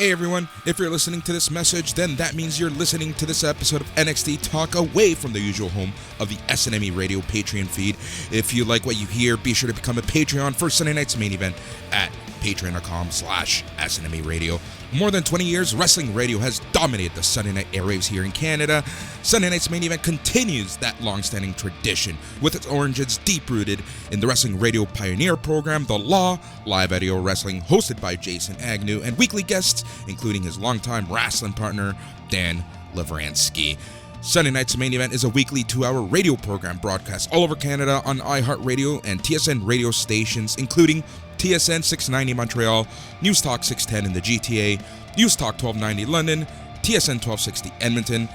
Hey everyone, if you're listening to this message, then that means you're listening to this episode of NXT Talk away from the usual home of the SNME Radio Patreon feed. If you like what you hear, be sure to become a Patreon for Sunday night's main event at patreon.com/SNME Radio. More than 20 years, wrestling radio has dominated the Sunday night airwaves here in Canada. Sunday night's main event continues that long-standing tradition with its origins deep-rooted in the wrestling radio pioneer program, The Law, live audio wrestling hosted by Jason Agnew, and weekly guests, including his longtime wrestling partner, Dan Lavransky. Sunday night's main event is a weekly 2-hour radio program broadcast all over Canada on iHeartRadio and TSN radio stations, including TSN 690 Montreal, News Talk 610 in the GTA, News Talk 1290 London, TSN 1260 Edmonton,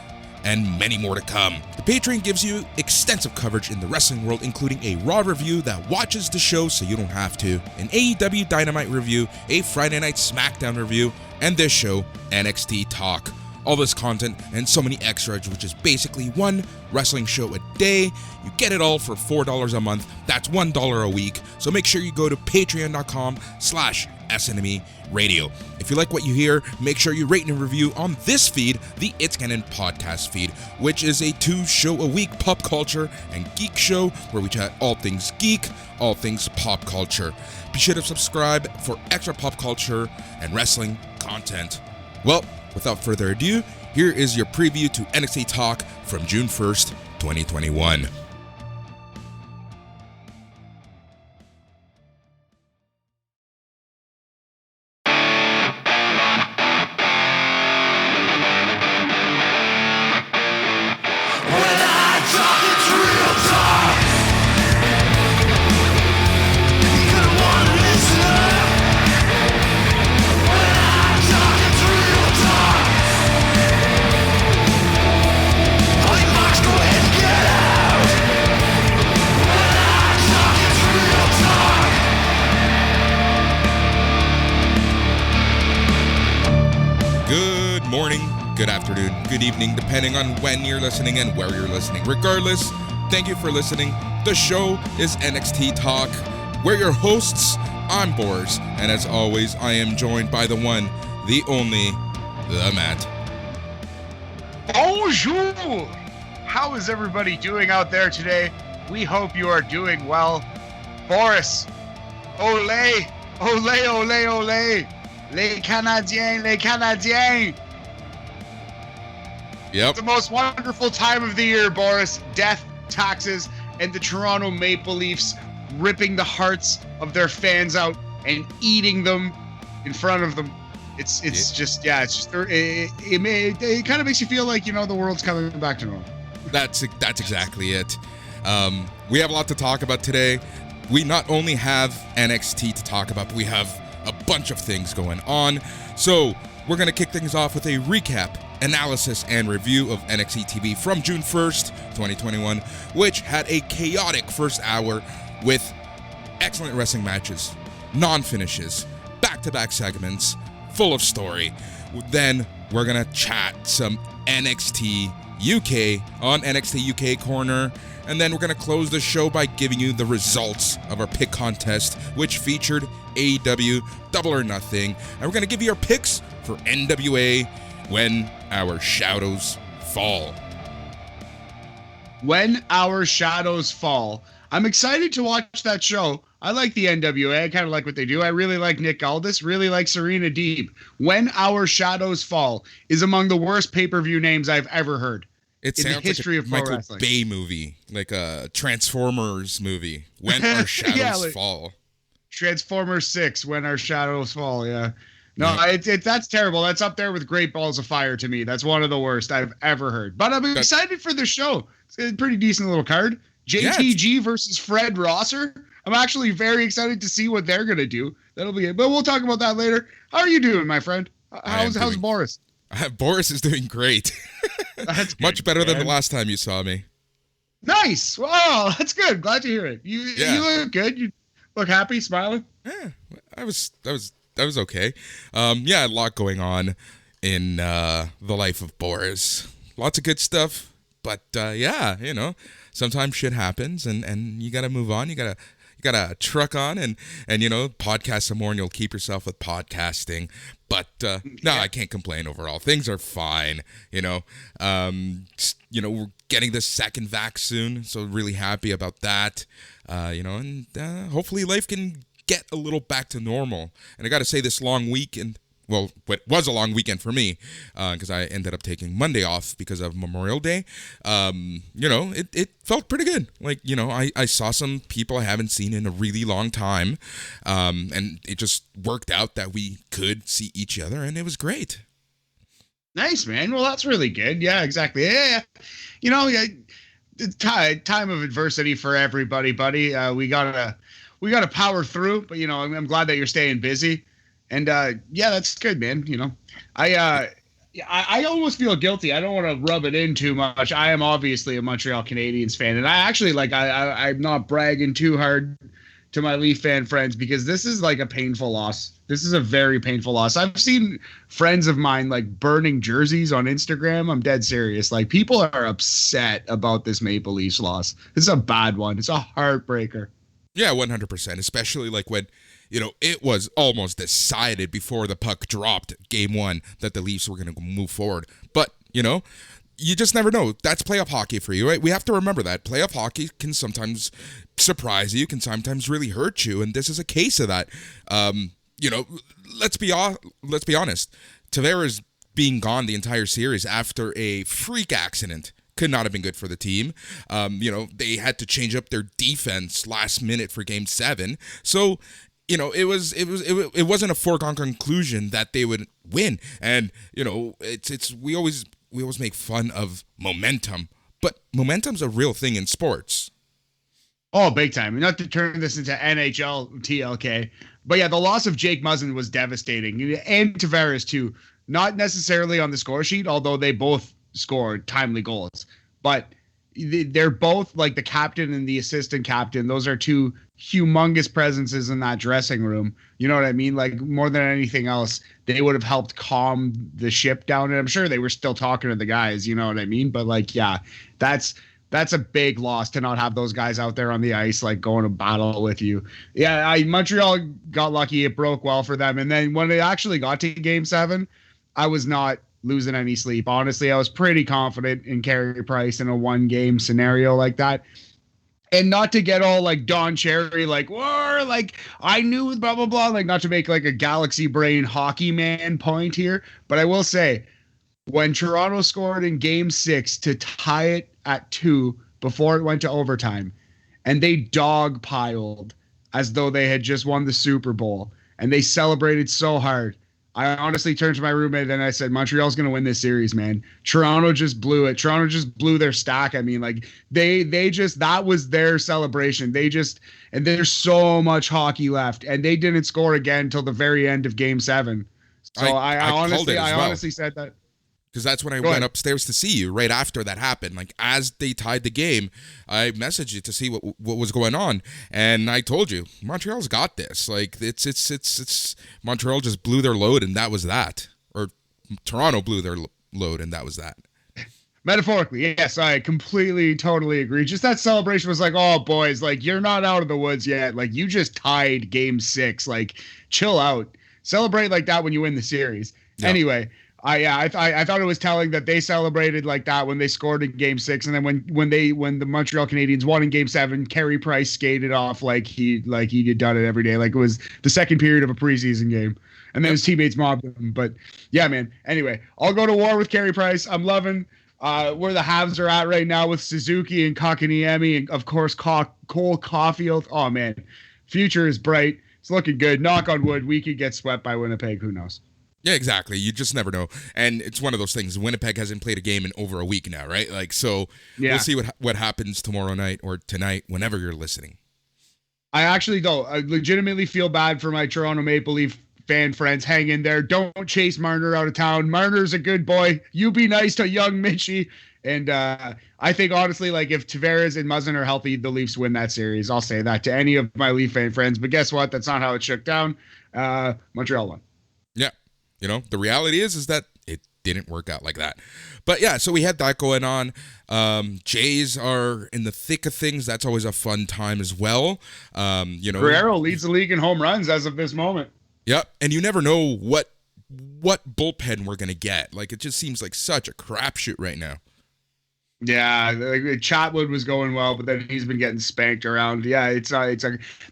and many more to come. The Patreon gives you extensive coverage in the wrestling world, including a Raw review that watches the show so you don't have to, an AEW Dynamite review, a Friday Night SmackDown review, and this show, NXT Talk. All this content and so many extras, which is basically one wrestling show a day. You get it all for $4 a month. That's $1 a week. So make sure you go to patreon.com/SNME Radio. If you like what you hear, make sure you rate and review on this feed, the It's Canon podcast feed, which is a 2-show-a-week pop culture and geek show where we chat all things geek, all things pop culture. Be sure to subscribe for extra pop culture and wrestling content. Well, without further ado, here is your preview to NXT Talk from June 1st, 2021. Good afternoon, good evening, depending on when you're listening and where you're listening. Regardless, thank you for listening. The show is NXT Talk. We're your hosts. I'm Boris, and as always, I am joined by the one, the only, the Matt. Bonjour! How is everybody doing out there today? We hope you are doing well. Boris, olé, olé, olé, olé. Les Canadiens, les Canadiens. Yep. It's the most wonderful time of the year, Boris. Death, taxes, and the Toronto Maple Leafs ripping the hearts of their fans out and eating them in front of them. It kind of makes you feel like, you know, the world's coming back to normal. That's exactly it. We have a lot to talk about today. We not only have NXT to talk about, but we have a bunch of things going on. So we're going to kick things off with a recap, analysis, and review of NXT TV from June 1st, 2021, which had a chaotic first hour with excellent wrestling matches, non-finishes, back-to-back segments, full of story. Then we're going to chat some NXT UK on NXT UK Corner, and then we're going to close the show by giving you the results of our pick contest, which featured AEW Double or Nothing, and we're going to give you our picks for NWA When Our Shadows Fall. When Our Shadows Fall. I'm excited to watch that show. I like the NWA. I kind of like what they do. I really like Nick Aldis, really like Serena Deeb. When Our Shadows Fall is among the worst pay-per-view names I've ever heard. It in sounds the history like a of pro Michael wrestling. Bay movie, like a Transformers movie. When Our Shadows Fall. Transformers 6, When Our Shadows Fall, yeah. No, that's terrible. That's up there with Great Balls of Fire to me. That's one of the worst I've ever heard. But I'm excited for the show. It's a pretty decent little card. JTG versus Fred Rosser. I'm actually very excited to see what they're going to do. That'll be it. But we'll talk about that later. How are you doing, my friend? How's Boris? Boris is doing great. That's good, much better than the last time you saw me. Nice. Wow, that's good. Glad to hear it. You look good. You look happy, smiling. Yeah, I was okay. A lot going on in the life of Boris. Lots of good stuff, but sometimes shit happens, and you gotta move on. You gotta truck on and podcast some more, and you'll keep yourself with podcasting. But no, I can't complain overall. Things are fine, we're getting the second vax soon, so really happy about that. And hopefully life can get a little back to normal. And I got to say, this long weekend, well, it was a long weekend for me, because I ended up taking Monday off because of Memorial Day. It felt pretty good. Like, I saw some people I haven't seen in a really long time, and it just worked out that we could see each other, and it was great. Nice, man. Well, that's really good. Yeah, exactly. Yeah. It's time of adversity for everybody, buddy. We gotta power through, but I'm glad that you're staying busy. And that's good, man. I almost feel guilty. I don't want to rub it in too much. I am obviously a Montreal Canadiens fan, and I actually I'm not bragging too hard to my Leaf fan friends, because this is like a painful loss. This is a very painful loss. I've seen friends of mine burning jerseys on Instagram. I'm dead serious. People are upset about this Maple Leafs loss. This is a bad one. It's a heartbreaker. Yeah, 100%. Especially when it was almost decided before the puck dropped game one that the Leafs were going to move forward. But, you just never know. That's playoff hockey for you, right? We have to remember that. Playoff hockey can sometimes surprise you, can sometimes really hurt you, and this is a case of that. Let's be honest. Tavares being gone the entire series after a freak accident could not have been good for the team. They had to change up their defense last minute for Game 7. So, it wasn't a foregone conclusion that they would win. And we always make fun of momentum, but momentum's a real thing in sports. Oh, big time. Not to turn this into NHL TLK, but yeah, the loss of Jake Muzzin was devastating, and Tavares too. Not necessarily on the score sheet, although they both scored timely goals, but they're both the captain and the assistant captain. Those are two humongous presences in that dressing room. You know what I mean? More than anything else, they would have helped calm the ship down. And I'm sure they were still talking to the guys, you know what I mean? But that's a big loss to not have those guys out there on the ice, going to battle with you. Yeah, Montreal got lucky. It broke well for them. And then when it actually got to Game 7, I was not losing any sleep. Honestly, I was pretty confident in Carey Price in a one-game scenario like that. And not to get all Don Cherry, war, I knew blah, blah, blah, not to make a galaxy brain hockey man point here. But I will say, when Toronto scored in Game 6 to tie it at 2 before it went to overtime, and they dogpiled as though they had just won the Super Bowl, and they celebrated so hard, I honestly turned to my roommate and I said, Montreal's going to win this series, man. Toronto just blew it. Toronto just blew their stack. I mean, they just, that was their celebration. And there's so much hockey left, and they didn't score again until the very end of Game 7. So I honestly said that. Because that's when I went upstairs to see you right after that happened. As they tied the game, I messaged you to see what was going on, and I told you Montreal's got this. It's Montreal just blew their load, and that was that. Or Toronto blew their load, and that was that. Metaphorically, yes, I completely, totally agree. Just that celebration was oh, boys, you're not out of the woods yet. You just tied Game 6. Chill out. Celebrate like that when you win the series. Yeah. Anyway. I thought it was telling that they celebrated like that when they scored in Game 6, and then when the Montreal Canadiens won in Game 7, Carey Price skated off like he had done it every day, it was the second period of a preseason game, and then his teammates mobbed him. But yeah, man. Anyway, I'll go to war with Carey Price. I'm loving where the Habs are at right now with Suzuki and Kotkaniemi, and of course Cole Caulfield. Oh man, future is bright. It's looking good. Knock on wood. We could get swept by Winnipeg. Who knows? Yeah, exactly. You just never know. And it's one of those things. Winnipeg hasn't played a game in over a week now, right? We'll see what happens tomorrow night or tonight, whenever you're listening. I actually, though, I legitimately feel bad for my Toronto Maple Leaf fan friends. Hang in there. Don't chase Marner out of town. Marner's a good boy. You be nice to young Mitchie. And I think, honestly, if Tavares and Muzzin are healthy, the Leafs win that series. I'll say that to any of my Leaf fan friends. But guess what? That's not how it shook down. Montreal won. Yeah. The reality is that it didn't work out like that. But yeah, so we had that going on. Jays are in the thick of things. That's always a fun time as well. Guerrero leads the league in home runs as of this moment. Yep. And you never know what what bullpen we're going to get. Like, it just seems like such a crapshoot right now. Yeah, like Chatwood was going well, but then he's been getting spanked around. Yeah, it's like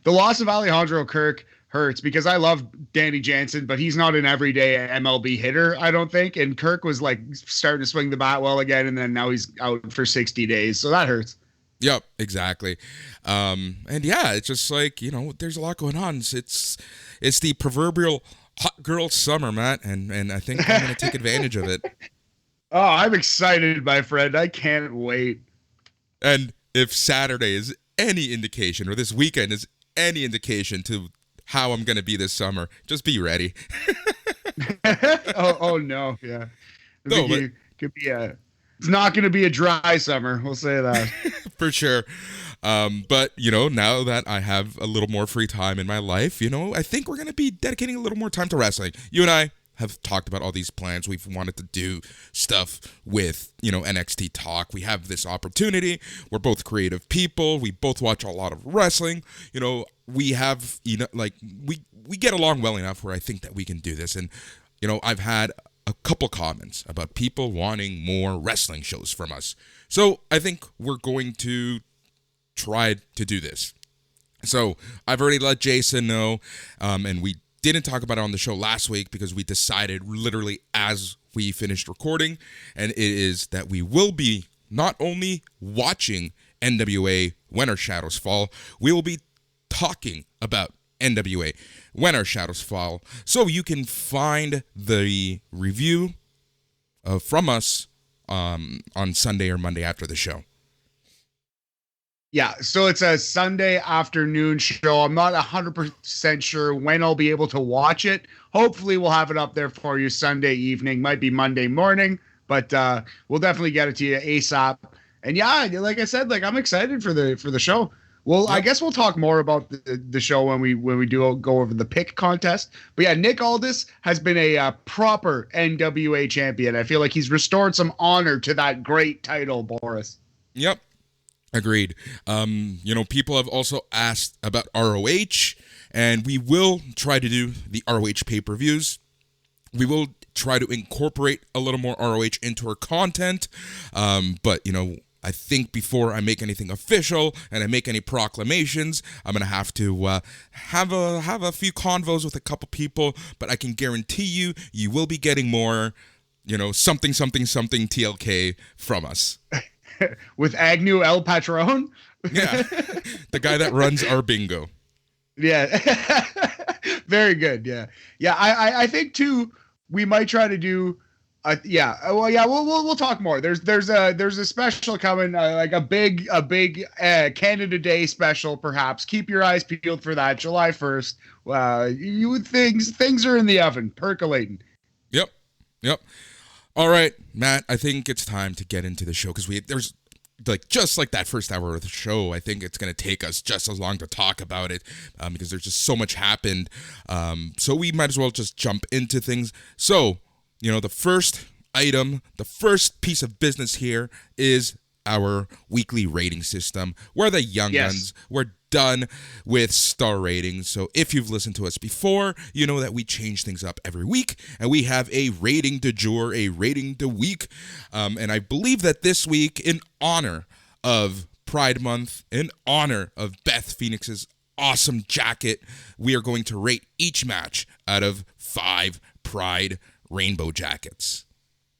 the loss of Alejandro Kirk hurts because I love Danny Jansen, but he's not an everyday MLB hitter, I don't think. And Kirk was like starting to swing the bat well again, and then now he's out for 60 days, so that hurts. Yep, exactly. And yeah, it's just like, there's a lot going on. It's the proverbial hot girl summer, Matt, and I think I'm going to take advantage of it. Oh, I'm excited, my friend. I can't wait. And if Saturday is any indication, or this weekend is any indication to how I'm going to be this summer, just be ready. oh no, yeah. It's not going to be a dry summer. We'll say that. For sure. But, now that I have a little more free time in my life, I think we're going to be dedicating a little more time to wrestling. You and I have talked about all these plans. We've wanted to do stuff with, NXT Talk. We have this opportunity. We're both creative people. We both watch a lot of wrestling. We have, we get along well enough where I think that we can do this. And, I've had a couple comments about people wanting more wrestling shows from us. So I think we're going to try to do this. So I've already let Jason know, and we didn't talk about it on the show last week because we decided literally as we finished recording, and it is that we will be not only watching NWA When Our Shadows Fall, we will be talking about NWA When Our Shadows Fall. So you can find the review from us on Sunday or Monday after the show. Yeah, so it's a Sunday afternoon show. I'm not 100% sure when I'll be able to watch it. Hopefully we'll have it up there for you Sunday evening. Might be Monday morning, but we'll definitely get it to you ASAP. And yeah, like I said, I'm excited for the show. Well, yep. I guess we'll talk more about the show when we do go over the pick contest. But yeah, Nick Aldis has been a proper NWA champion. I feel like he's restored some honor to that great title, Boris. Yep. Agreed. People have also asked about ROH, and we will try to do the ROH pay-per-views. We will try to incorporate a little more ROH into our content, but, I think before I make anything official and I make any proclamations, I'm going to have to have a few convos with a couple people, but I can guarantee you will be getting more, something TLK from us. With Agnew El Patron? Yeah, the guy that runs our bingo. Yeah, very good. Yeah. I think too, we might try to do. We'll talk more. There's a special coming, like a big Canada Day special, perhaps. Keep your eyes peeled for that, July 1st. Things are in the oven, percolating. Yep. All right, Matt, I think it's time to get into the show because there's just like that first hour of the show, I think it's going to take us just as long to talk about it because there's just so much happened. So we might as well just jump into things. So, the first item, the first piece of business here is our weekly rating system. We're the Young Guns. We're done with star ratings. So if you've listened to us before, you know that we change things up every week, and we have a rating du jour, a rating du week. And I believe that this week, in honor of Pride Month, in honor of Beth Phoenix's awesome jacket, we are going to rate each match out of 5 Pride rainbow jackets.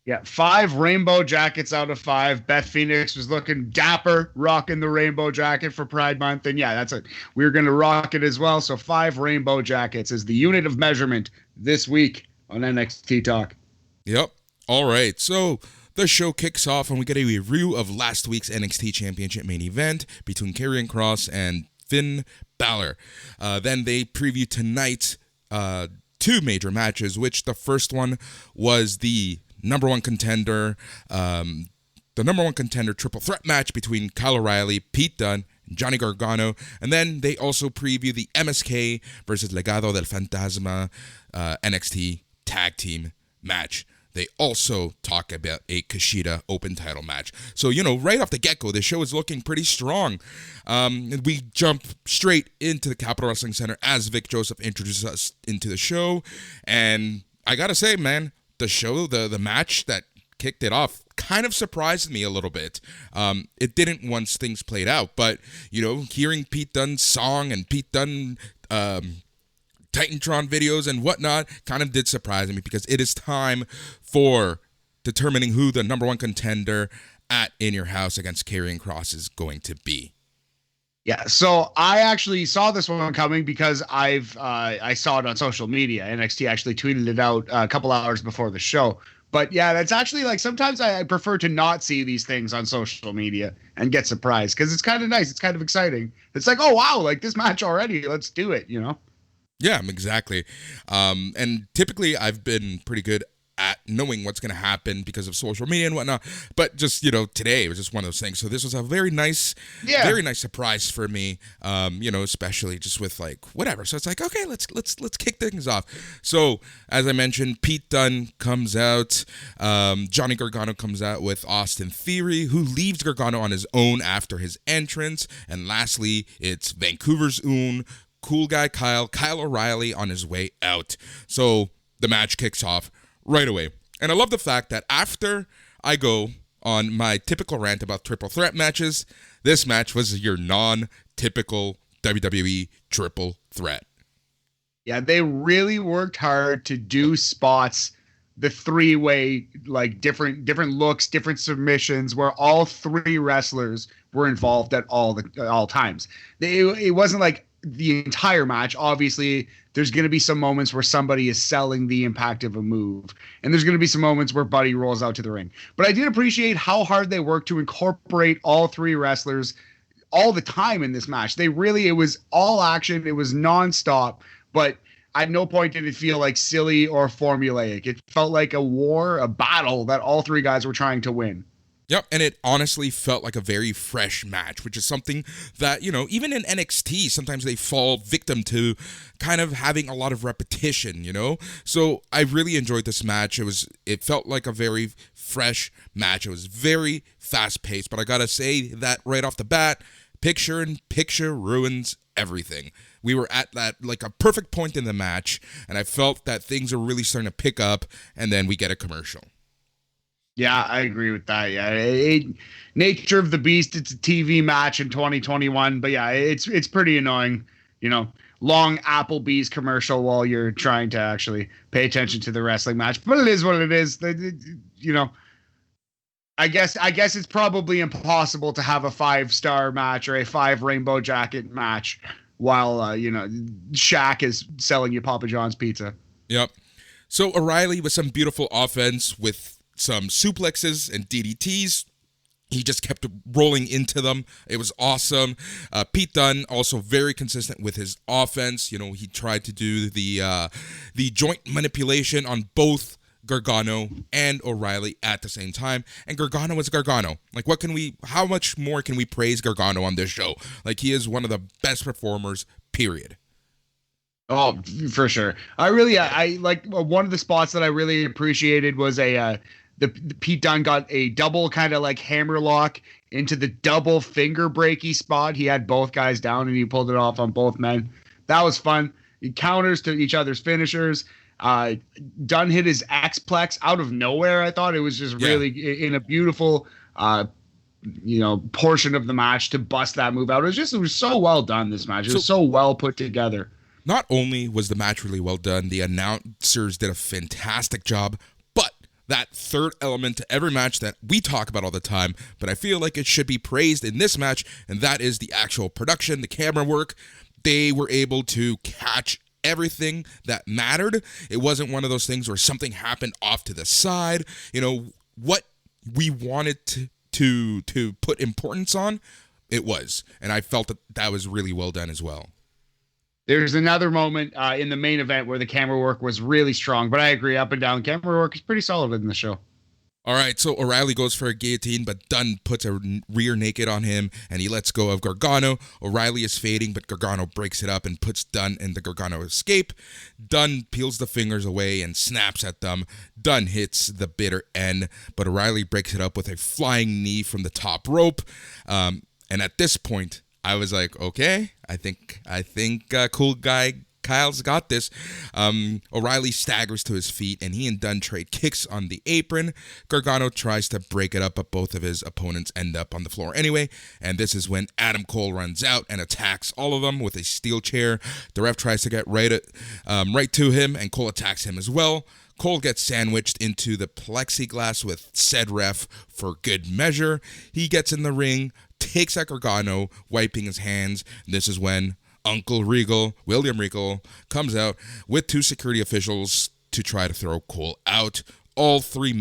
Yeah, 5 rainbow jackets out of 5. Beth Phoenix was looking dapper, rocking the rainbow jacket for Pride Month. And yeah, that's it. We're going to rock it as well. So 5 rainbow jackets is the unit of measurement this week on NXT Talk. Yep. All right. So the show kicks off and we get a review of last week's NXT Championship main event between Karrion Kross and Finn Balor. Then they preview tonight's 2 major matches, which the first one was the number one contender triple threat match between Kyle O'Reilly, Pete Dunne, and Johnny Gargano. And then they also preview the MSK versus Legado del Fantasma NXT tag team match. They also talk about a Kushida open title match. So, right off the get-go, the show is looking pretty strong. We jump straight into the Capitol Wrestling Center as Vic Joseph introduces us into the show. And I gotta say, man, the show, the match that kicked it off kind of surprised me a little bit. It didn't once things played out, but, hearing Pete Dunne's song and Pete Dunne Titantron videos and whatnot kind of did surprise me, because it is time for determining who the number one contender at In Your House against Karrion Kross is going to be. Yeah, so I actually saw this one coming because I saw it on social media. NXT actually tweeted it out a couple hours before the show. But yeah, that's actually like, sometimes I prefer to not see these things on social media and get surprised, because it's kind of nice. It's kind of exciting. It's like, oh, wow, like this match already. Let's do it, Yeah, exactly. And typically I've been pretty good at knowing what's going to happen because of social media and whatnot. But just, today it was just one of those things. So this was a very nice surprise for me, especially just with like whatever. So it's like, okay, let's kick things off. So as I mentioned, Pete Dunne comes out. Johnny Gargano comes out with Austin Theory, who leaves Gargano on his own after his entrance. And lastly, it's Vancouver's own cool guy Kyle O'Reilly on his way out. So the match kicks off right away. And I love the fact that after I go on my typical rant about triple threat matches, this match was your non-typical WWE triple threat. Yeah, they really worked hard to do spots, the three-way, like different looks, different submissions, where all three wrestlers were involved at all times. It wasn't like the entire match. Obviously, there's going to be some moments where somebody is selling the impact of a move, and there's going to be some moments where Buddy rolls out to the ring. But I did appreciate how hard they worked to incorporate all three wrestlers all the time in this match. It was all action. It was nonstop, but at no point did it feel like silly or formulaic. It felt like a war, a battle that all three guys were trying to win. Yep, and it honestly felt like a very fresh match, which is something that, even in NXT, sometimes they fall victim to kind of having a lot of repetition, So I really enjoyed this match. It felt like a very fresh match. It was very fast-paced, but I gotta say that right off the bat, picture-in-picture ruins everything. We were at that, like, a perfect point in the match, and I felt that things are really starting to pick up, and then we get a commercial. Yeah, I agree with that. Yeah, nature of the beast. It's a TV match in 2021, but yeah, it's pretty annoying. Long Applebee's commercial while you're trying to actually pay attention to the wrestling match. But it is what it is. I guess it's probably impossible to have a 5-star match or a 5 rainbow jacket match while Shaq is selling you Papa John's pizza. Yep. So O'Reilly with some beautiful offense with some suplexes and DDTs. He just kept rolling into them. It was awesome. Pete Dunne also very consistent with his offense. He tried to do the joint manipulation on both Gargano and O'Reilly at the same time. And Gargano is Gargano. Like, how much more can we praise Gargano on this show? Like, he is one of the best performers, period. Oh, for sure. I like one of the spots that I really appreciated was the Pete Dunne got a double kind of like hammer lock into the double finger breaky spot. He had both guys down and he pulled it off on both men. That was fun. He counters to each other's finishers. Dunne hit his X-Plex out of nowhere. I thought it was just really in a beautiful, portion of the match to bust that move out. It was so well done, this match. It was so well put together. Not only was the match really well done, the announcers did a fantastic job, but that third element to every match that we talk about all the time, but I feel like it should be praised in this match, and that is the actual production, the camera work. They were able to catch everything that mattered. It wasn't one of those things where something happened off to the side. What we wanted to put importance on, it was. And I felt that was really well done as well. There's another moment in the main event where the camera work was really strong, but I agree, up and down, camera work is pretty solid in the show. All right, so O'Reilly goes for a guillotine, but Dunne puts a rear naked on him, and he lets go of Gargano. O'Reilly is fading, but Gargano breaks it up and puts Dunne in the Gargano escape. Dunne peels the fingers away and snaps at them. Dunne hits the bitter end, but O'Reilly breaks it up with a flying knee from the top rope. And at this point, I was like, okay, I think cool guy Kyle's got this. O'Reilly staggers to his feet, and he and Dunn trade kicks on the apron. Gargano tries to break it up, but both of his opponents end up on the floor anyway. And this is when Adam Cole runs out and attacks all of them with a steel chair. The ref tries to get right to him, and Cole attacks him as well. Cole gets sandwiched into the plexiglass with said ref for good measure. He gets in the ring, takes out Gargano, wiping his hands. This is when Uncle Regal, William Regal, comes out with 2 security officials to try to throw Cole out. All 3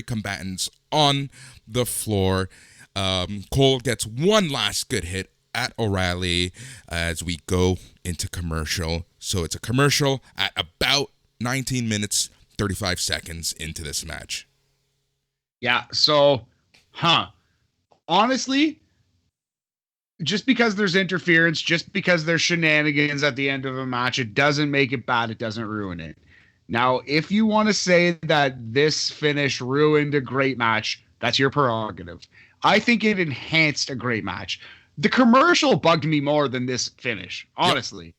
combatants on the floor. Cole gets one last good hit at O'Reilly as we go into commercial. So it's a commercial at about 19 minutes, 35 seconds into this match. Yeah, so, honestly, just because there's interference, just because there's shenanigans at the end of a match, it doesn't make it bad. It doesn't ruin it. Now, if you want to say that this finish ruined a great match, that's your prerogative. I think it enhanced a great match. The commercial bugged me more than this finish, honestly. Yep.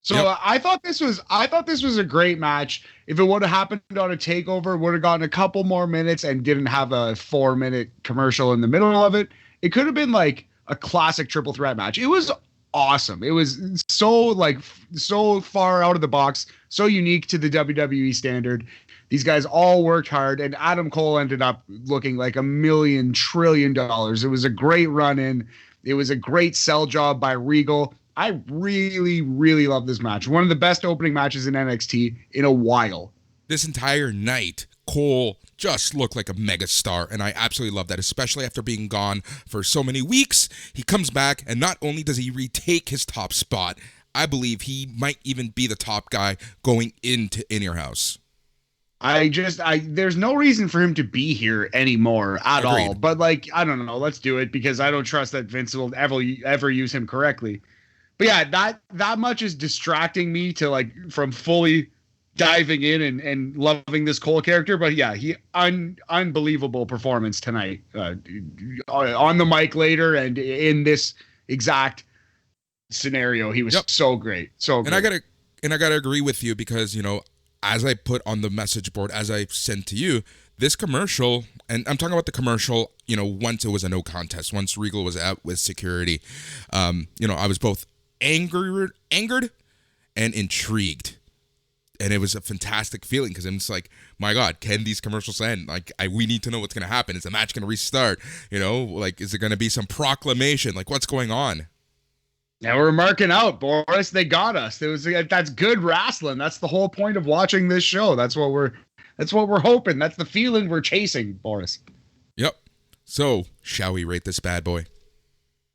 So I thought this was a great match. If it would have happened on a takeover, would have gotten a couple more minutes and didn't have a 4-minute commercial in the middle of it, it could have been like a classic triple threat match. It was awesome. It was so far out of the box, so unique to the WWE standard. These guys all worked hard, and Adam Cole ended up looking like $1 trillion. It was a great run-in. It was a great sell job by Regal. I really, really love this match. One of the best opening matches in NXT in a while. This entire night, Cole just looked like a megastar, and I absolutely love that, especially after being gone for so many weeks. He comes back, and not only does he retake his top spot, I believe he might even be the top guy going into In Your House. There's no reason for him to be here anymore at all. But I don't know. Let's do it because I don't trust that Vince will ever use him correctly. But yeah, that much is distracting me to from fully diving in and loving this Cole character. But yeah, unbelievable performance tonight on the mic later and in this exact scenario. He was so great. So great. And I gotta agree with you because, as I put on the message board, as I sent to you, this commercial, and I'm talking about the commercial, once it was a no contest, once Regal was out with security, I was both angered and intrigued. And it was a fantastic feeling because I'm just like, my God, can these commercials end? We need to know what's going to happen. Is the match going to restart? Is it going to be some proclamation? What's going on? Now we're marking out, Boris. They got us. That's good wrestling. That's the whole point of watching this show. That's what we're hoping. That's the feeling we're chasing, Boris. Yep. So, shall we rate this bad boy?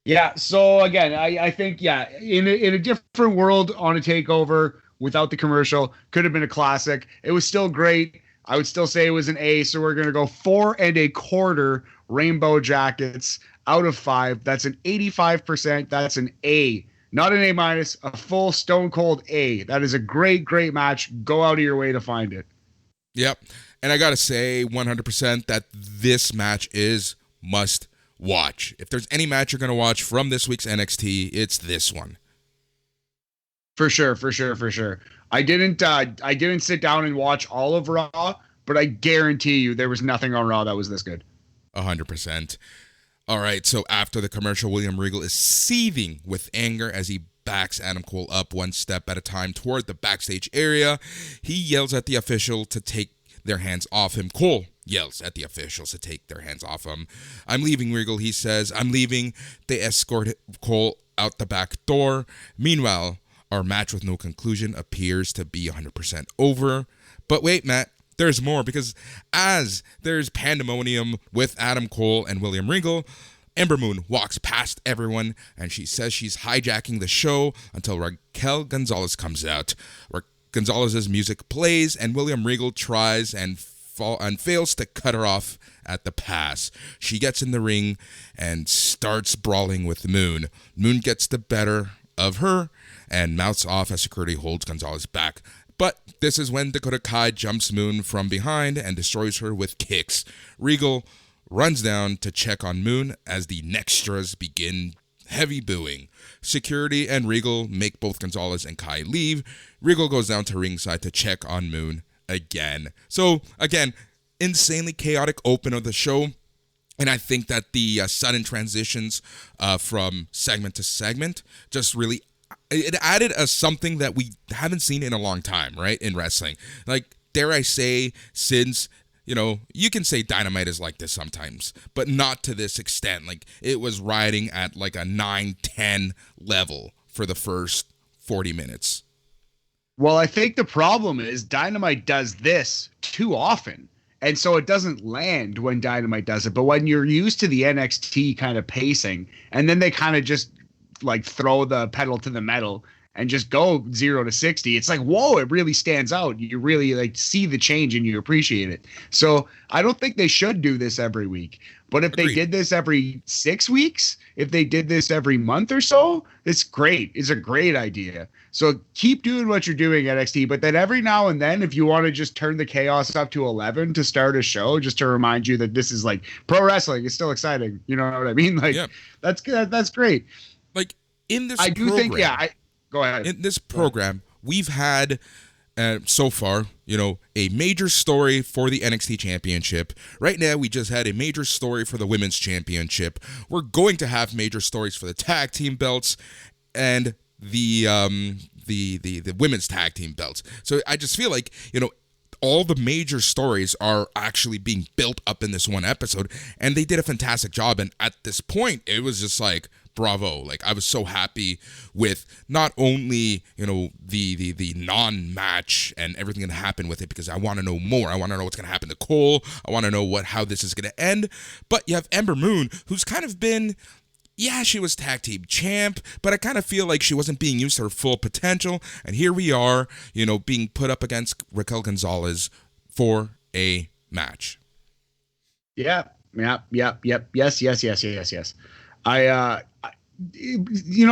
Yeah. So again, I think in a different world on a takeover without the commercial could have been a classic. It was still great. I would still say it was an A. So we're gonna go 4 1/4 rainbow jackets out of 5. That's an 85%. That's an A, not an A-, a full stone cold A. That is a great, great match. Go out of your way to find it. Yep. And I got to say 100% that this match is must watch. If there's any match you're going to watch from this week's NXT, it's this one. For sure. I didn't sit down and watch all of Raw, but I guarantee you there was nothing on Raw that was this good. 100%. All right, so after the commercial, William Regal is seething with anger as he backs Adam Cole up one step at a time toward the backstage area. He yells at the official to take their hands off him. Cole yells at the officials to take their hands off him. I'm leaving, Regal, he says. I'm leaving. They escort Cole out the back door. Meanwhile, our match with no conclusion appears to be 100% over. But wait, Matt. There's more, because as there's pandemonium with Adam Cole and William Regal, Ember Moon walks past everyone and she says she's hijacking the show until Raquel Gonzalez comes out. Gonzalez's music plays and William Regal tries and fails to cut her off at the pass. She gets in the ring and starts brawling with Moon. Moon gets the better of her and mouths off as security holds Gonzalez back. But this is when Dakota Kai jumps Moon from behind and destroys her with kicks. Regal runs down to check on Moon as the Nextras begin heavy booing. Security and Regal make both Gonzalez and Kai leave. Regal goes down to ringside to check on Moon again. So, again, insanely chaotic open of the show. And I think that the sudden transitions from segment to segment just really, it added something that we haven't seen in a long time, right, in wrestling. Like, dare I say, since, you can say Dynamite is like this sometimes, but not to this extent. Like, it was riding at like a 9-10 level for the first 40 minutes. Well, I think the problem is Dynamite does this too often. And so it doesn't land when Dynamite does it. But when you're used to the NXT kind of pacing, and then they kind of just like throw the pedal to the metal and just go 0 to 60, it's like, whoa, it really stands out. You really like see the change and you appreciate it. So I don't think they should do this every week. But if they did this every 6 weeks, if they did this every month or so, it's great. It's a great idea. So keep doing what you're doing, NXT. But then every now and then, if you want to just turn the chaos up to 11 to start a show, just to remind you that this is like pro wrestling, it's still exciting. You know what I mean? Like, that's good. That's great. Like in this, I do think, go ahead. In this program, we've had so far, a major story for the NXT Championship. Right now, we just had a major story for the Women's Championship. We're going to have major stories for the tag team belts and the women's tag team belts. So I just feel like, all the major stories are actually being built up in this one episode, and they did a fantastic job. And at this point, it was just like, bravo. Like, I was so happy with not only, the non-match and everything that happened with it, because I want to know more. I want to know what's going to happen to Cole. I want to know how this is going to end. But you have Ember Moon, who's kind of been, she was tag team champ, but I kind of feel like she wasn't being used to her full potential. And here we are, being put up against Raquel Gonzalez for a match. Yes.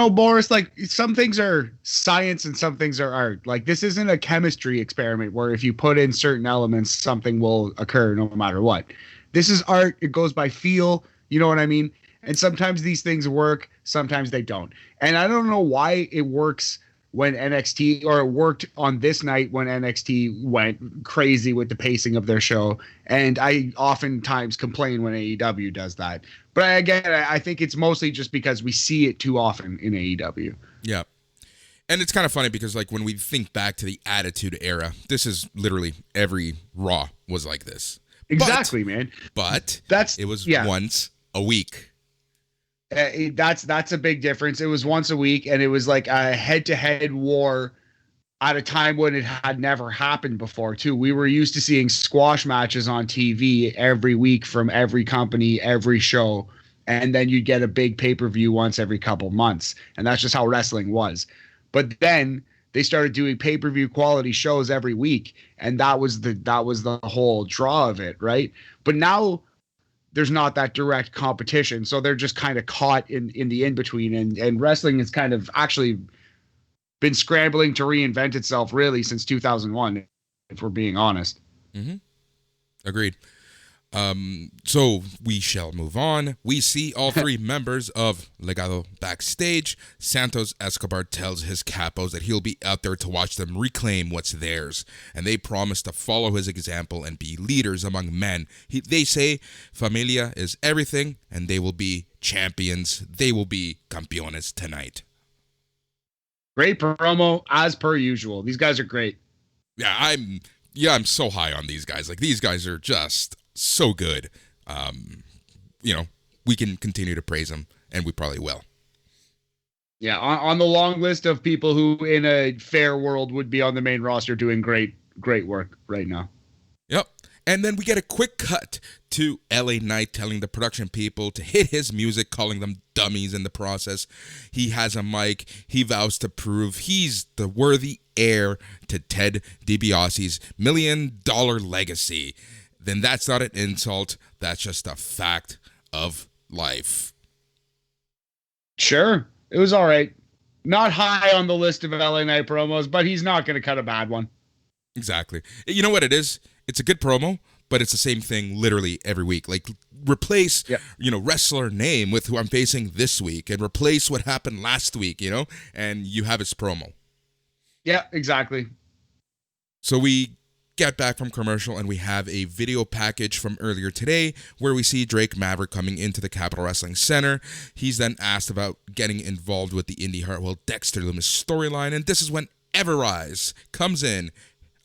Boris, like, some things are science and some things are art. Like, this isn't a chemistry experiment where if you put in certain elements, something will occur no matter what. This is art. It goes by feel. You know what I mean? And sometimes these things work, sometimes they don't. And I don't know why it works when NXT, or it worked on this night when NXT went crazy with the pacing of their show. And I oftentimes complain when AEW does that. But again, I think it's mostly just because we see it too often in AEW. Yeah. And it's kind of funny because, like, when we think back to the Attitude Era, this is literally every Raw was like this. Exactly, man. But it was once a week. That's a big difference. It was once a week, and it was like a head-to-head war at a time when it had never happened before, too. We were used to seeing squash matches on TV every week from every company, every show, and then you'd get a big pay-per-view once every couple months, and that's just how wrestling was. But then they started doing pay-per-view quality shows every week, and that was the whole draw of it, right? But now there's not that direct competition, so they're just kind of caught in the in-between, and wrestling has kind of actually been scrambling to reinvent itself really since 2001, if we're being honest. Mm-hmm. Agreed. So we shall move on. We see all three members of Legado backstage. Santos Escobar tells his capos that he'll be out there to watch them reclaim what's theirs, and they promise to follow his example and be leaders among men. They say familia is everything, and they will be champions. They will be campeones tonight. Great promo, as per usual. These guys are great. Yeah, I'm so high on these guys. Like, these guys are just so good. We can continue to praise them, and we probably will. Yeah, on the long list of people who in a fair world would be on the main roster doing great work right now. Yep. And then we get a quick cut to LA Knight telling the production people to hit his music, calling them dummies in the process. He has a mic. He vows to prove he's the worthy heir to Ted DiBiase's $1 million legacy. Then that's not an insult. That's just a fact of life. Sure. It was all right. Not high on the list of LA Knight promos, but he's not going to cut a bad one. Exactly. You know what it is? It's a good promo, but it's the same thing literally every week. Like, replace, wrestler name with who I'm facing this week, and replace what happened last week, and you have his promo. Yeah, exactly. So we get back from commercial, and we have a video package from earlier today where we see Drake Maverick coming into the Capitol Wrestling Center. He's then asked about getting involved with the Indy Hartwell Dexter Lumis storyline, and this is when Everrise comes in.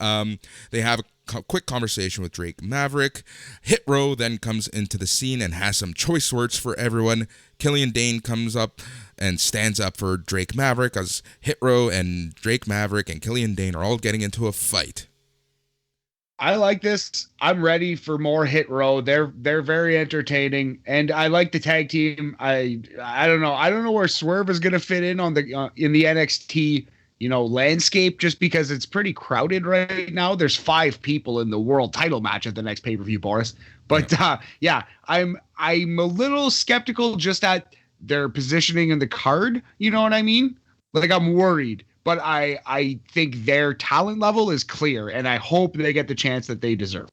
They have a quick conversation with Drake Maverick. Hit Row then comes into the scene and has some choice words for everyone. Killian Dane comes up and stands up for Drake Maverick as Hit Row and Drake Maverick and Killian Dane are all getting into a fight. I like this. I'm ready for more Hit Row. They're very entertaining, and I like the tag team. I don't know. I don't know where Swerve is going to fit in on the in the NXT landscape, just because it's pretty crowded right now. There's 5 people in the world title match at the next pay-per-view, Boris. But I'm a little skeptical just at their positioning in the card. You know what I mean? Like, I'm worried. But I think their talent level is clear, and I hope they get the chance that they deserve.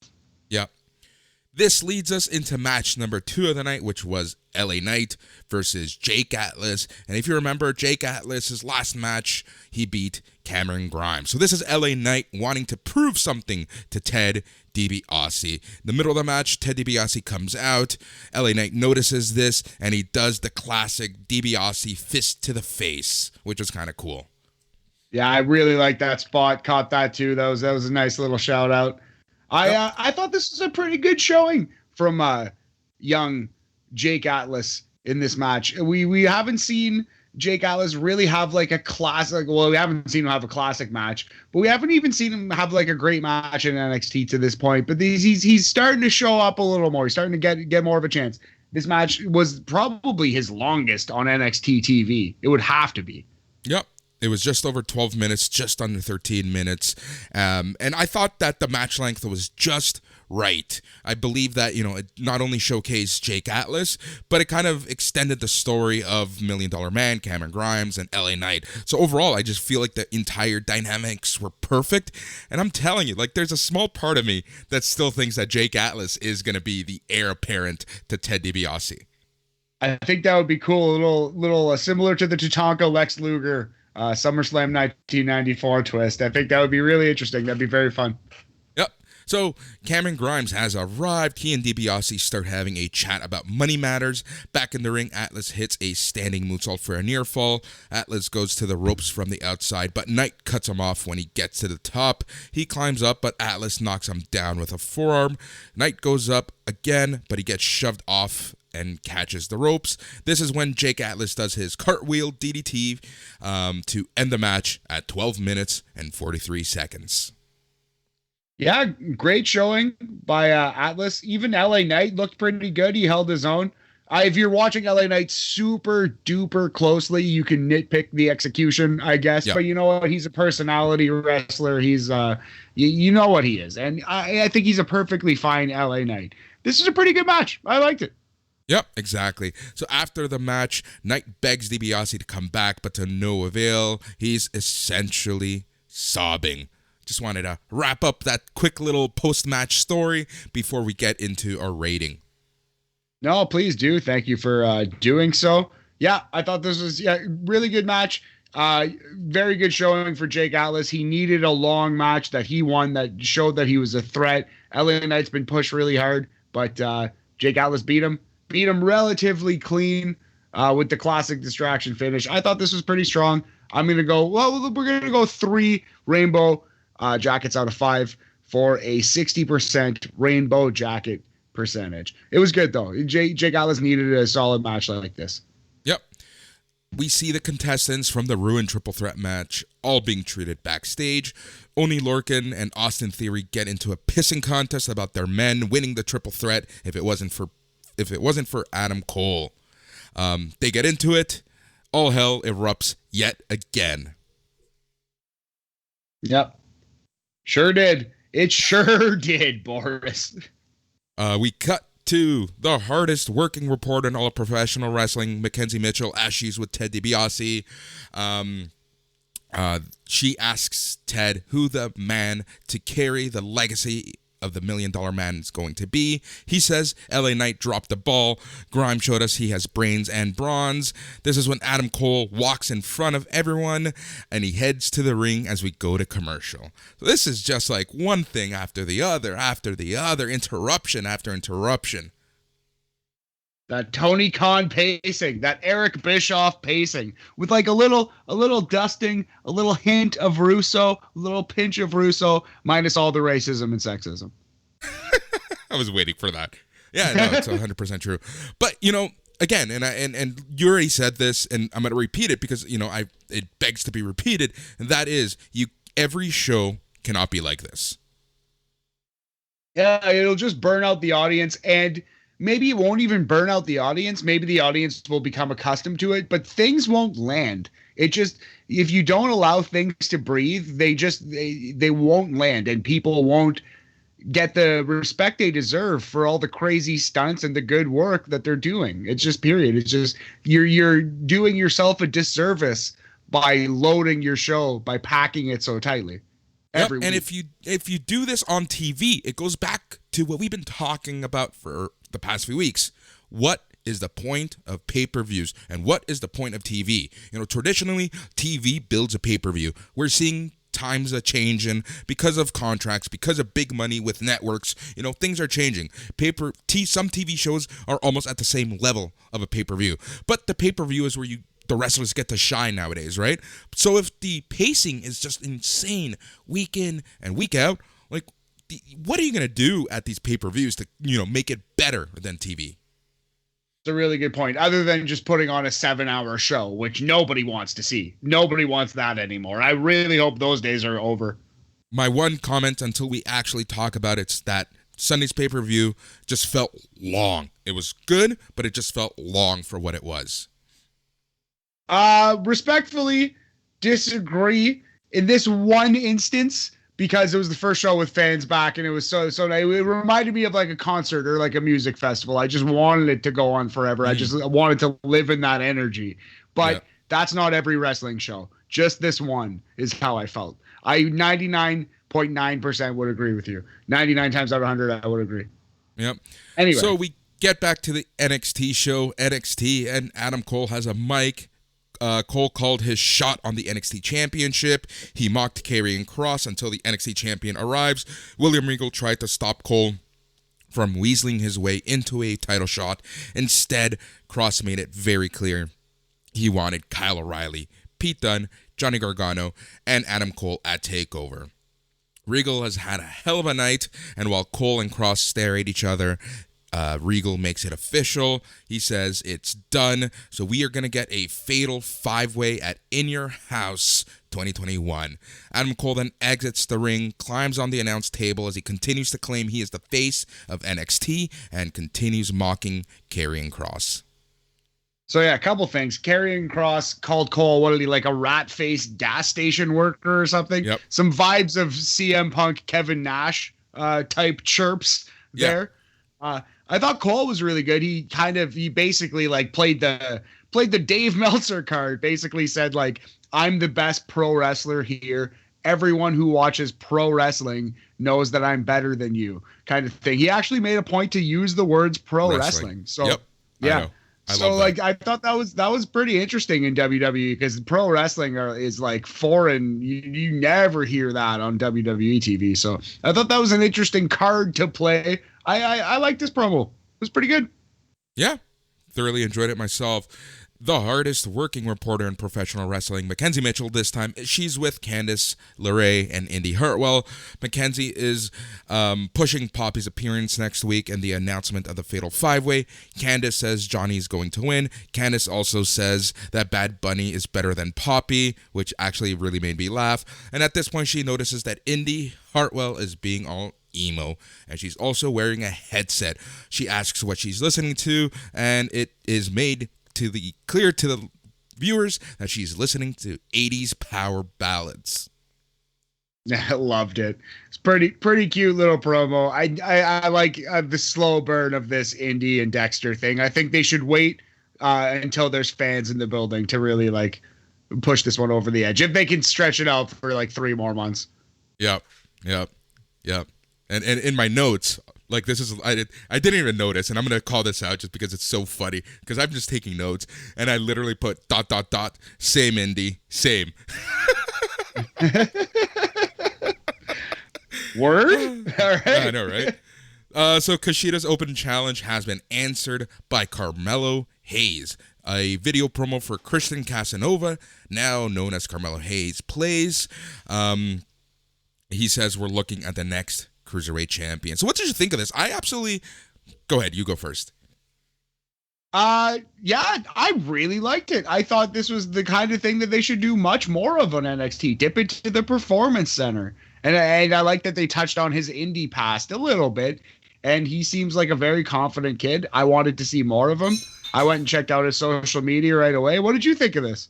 Yeah. This leads us into match number 2 of the night, which was LA Knight versus Jake Atlas. And if you remember, Jake Atlas's last match, he beat Cameron Grimes. So this is LA Knight wanting to prove something to Ted DiBiase. In the middle of the match, Ted DiBiase comes out. LA Knight notices this, and he does the classic DiBiase fist to the face, which was kind of cool. Yeah, I really like that spot. Caught that too. That was a nice little shout out. I thought this was a pretty good showing from young Jake Atlas in this match. We haven't seen Jake Atlas really have like a classic. Well, we haven't seen him have a classic match, but we haven't even seen him have like a great match in NXT to this point. But he's starting to show up a little more. He's starting to get more of a chance. This match was probably his longest on NXT TV. It would have to be. Yep. It was just over 12 minutes, just under 13 minutes. And I thought that the match length was just right. I believe that, it not only showcased Jake Atlas, but it kind of extended the story of $1 Million Man, Cameron Grimes, and LA Knight. So overall, I just feel like the entire dynamics were perfect. And I'm telling you, like, there's a small part of me that still thinks that Jake Atlas is going to be the heir apparent to Ted DiBiase. I think that would be cool. A little similar to the Tatanka Lex Luger SummerSlam 1994 twist. I think that would be really interesting. That'd be very fun. Yep. So Cameron Grimes has arrived. He and DiBiase start having a chat about money matters. Back in the ring, Atlas hits a standing moonsault for a near fall. Atlas goes to the ropes from the outside, but Knight cuts him off when he gets to the top. He climbs up, but Atlas knocks him down with a forearm. Knight goes up again, but he gets shoved off and catches the ropes. This is when Jake Atlas does his cartwheel DDT to end the match at 12 minutes and 43 seconds. Yeah, great showing by Atlas. Even LA Knight looked pretty good. He held his own. If you're watching LA Knight super duper closely, you can nitpick the execution, I guess. Yep. But you know what? He's a personality wrestler. He's, you know what he is. And I think he's a perfectly fine LA Knight. This is a pretty good match. I liked it. Yep, exactly. So after the match, Knight begs DiBiase to come back, but to no avail. He's essentially sobbing. Just wanted to wrap up that quick little post-match story before we get into our rating. No, please do. Thank you for doing so. Yeah, I thought this was really good match. Very good showing for Jake Atlas. He needed a long match that he won that showed that he was a threat. LA Knight's been pushed really hard, but Jake Atlas beat him relatively clean with the classic distraction finish. I thought this was pretty strong. I'm going to go, we're going to go 3 rainbow jackets out of 5 for a 60% rainbow jacket percentage. It was good, though. Jake Atlas needed a solid match like this. Yep. We see the contestants from the Ruin Triple Threat match all being treated backstage. Oni Lorcan and Austin Theory get into a pissing contest about their men winning the Triple Threat if it wasn't for Adam Cole. They get into it. All hell erupts yet again. Yep. Sure did. It sure did, Boris. We cut to the hardest working reporter in all of professional wrestling, Mackenzie Mitchell, as she's with Ted DiBiase. She asks Ted who the man to carry the legacy of the $1 Million Man is going to be. He says LA Knight dropped the ball. Grimes showed us he has brains and bronze. This is when Adam Cole walks in front of everyone and he heads to the ring as we go to commercial. So this is just like one thing after the other, interruption after interruption. That Tony Khan pacing, that Eric Bischoff pacing, with like a little dusting, a little hint of Russo, a little pinch of Russo, minus all the racism and sexism. I was waiting for that. Yeah, no, it's 100% true. But again, and you already said this, and I'm going to repeat it because it begs to be repeated, and that is every show cannot be like this. Yeah, it'll just burn out the audience, and maybe it won't even burn out the audience. Maybe the audience will become accustomed to it, but things won't land. It just, if you don't allow things to breathe, they won't land, and people won't get the respect they deserve for all the crazy stunts and the good work that they're doing. It's just period. It's just, you're doing yourself a disservice by loading your show, by packing it so tightly. Yep, and if you do this on TV, it goes back to what we've been talking about for the past few weeks. What is the point of pay-per-views, and what is the point of TV? Traditionally, TV builds a pay-per-view. We're seeing times are changing because of contracts, because of big money with networks. Things are changing. Some TV shows are almost at the same level of a pay-per-view, but the pay-per-view is where the wrestlers get to shine nowadays, right? So if the pacing is just insane week in and week out, like, what are you going to do at these pay-per-views to, make it better than TV? It's a really good point. Other than just putting on a 7-hour show, which nobody wants to see. Nobody wants that anymore. I really hope those days are over. My one comment until we actually talk about it's that Sunday's pay-per-view just felt long. It was good, but it just felt long for what it was. Respectfully disagree in this one instance, because it was the first show with fans back, and it was so it reminded me of like a concert or like a music festival. I just wanted it to go on forever. I just wanted to live in that energy. But That's not every wrestling show. Just this one is how I felt. I 99.9% would agree with you. 99 times out of 100, I would agree. Yep. Anyway. So we get back to the NXT show, NXT, and Adam Cole has a mic. Cole called his shot on the NXT championship. He mocked Karrion Kross until the NXT champion arrives. William Regal tried to stop Cole from weaseling his way into a title shot. Instead, Kross made it very clear he wanted Kyle O'Reilly, Pete Dunne, Johnny Gargano, and Adam Cole at TakeOver. Regal has had a hell of a night, and while Cole and Kross stare at each other, Regal makes it official. He says it's done. So we are going to get a fatal 5-way at In Your House 2021. Adam Cole then exits the ring, climbs on the announce table as he continues to claim he is the face of NXT and continues mocking Karrion Kross. So yeah, a couple things. Karrion Kross called Cole, what are he, like a rat-faced gas station worker or something? Yep. Some vibes of CM Punk, Kevin Nash type chirps there. Yep. I thought Cole was really good. He basically like played the Dave Meltzer card. Basically said like, I'm the best pro wrestler here. Everyone who watches pro wrestling knows that I'm better than you, kind of thing. He actually made a point to use the words pro wrestling. So yep. Yeah. So like I thought that was pretty interesting in WWE, because pro wrestling is like foreign. You never hear that on WWE TV. So I thought that was an interesting card to play. I like this promo. It was pretty good. Yeah, thoroughly enjoyed it myself. The hardest working reporter in professional wrestling, Mackenzie Mitchell this time. She's with Candice LeRae and Indy Hartwell. Mackenzie is pushing Poppy's appearance next week and the announcement of the Fatal 5-Way. Candice says Johnny's going to win. Candice also says that Bad Bunny is better than Poppy, which actually really made me laugh. And at this point, she notices that Indy Hartwell is being all emo, and she's also wearing a headset. She asks what she's listening to, and it is made clear to the viewers that she's listening to 80s power ballads. I loved it. It's pretty cute little promo. I like the slow burn of this Indy and Dexter thing. I think they should wait until there's fans in the building to really like push this one over the edge. If they can stretch it out for like 3 more months. Yep. And in my notes, like this is I didn't even notice, and I'm gonna call this out just because it's so funny because I'm just taking notes, and I literally put ... same Indy, same. Word? All right. I know, right? So Kushida's open challenge has been answered by Carmelo Hayes. A video promo for Christian Casanova, now known as Carmelo Hayes, plays. He says we're looking at the next Cruiserweight champion. So what did you think of this? Go ahead, you go first. Yeah, I really liked it. I thought this was the kind of thing that they should do much more of on NXT. Dip it to the Performance Center. And I like that they touched on his indie past a little bit. And he seems like a very confident kid. I wanted to see more of him. I went and checked out his social media right away. What did you think of this?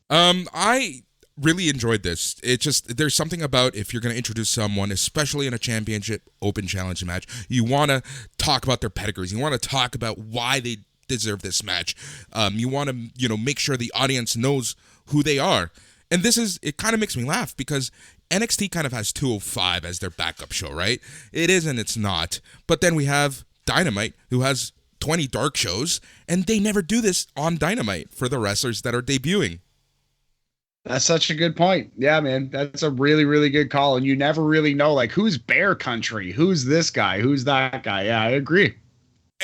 I really enjoyed this. There's something about if you're going to introduce someone, especially in a championship open challenge match, you want to talk about their pedigrees. You want to talk about why they deserve this match. You want to, make sure the audience knows who they are. And it kind of makes me laugh because NXT kind of has 205 as their backup show, right? It is and it's not. But then we have Dynamite, who has 20 dark shows, and they never do this on Dynamite for the wrestlers that are debuting. That's such a good point. Yeah, man, that's a really, really good call. And you never really know, like, who's Bear Country? Who's this guy? Who's that guy? Yeah, I agree.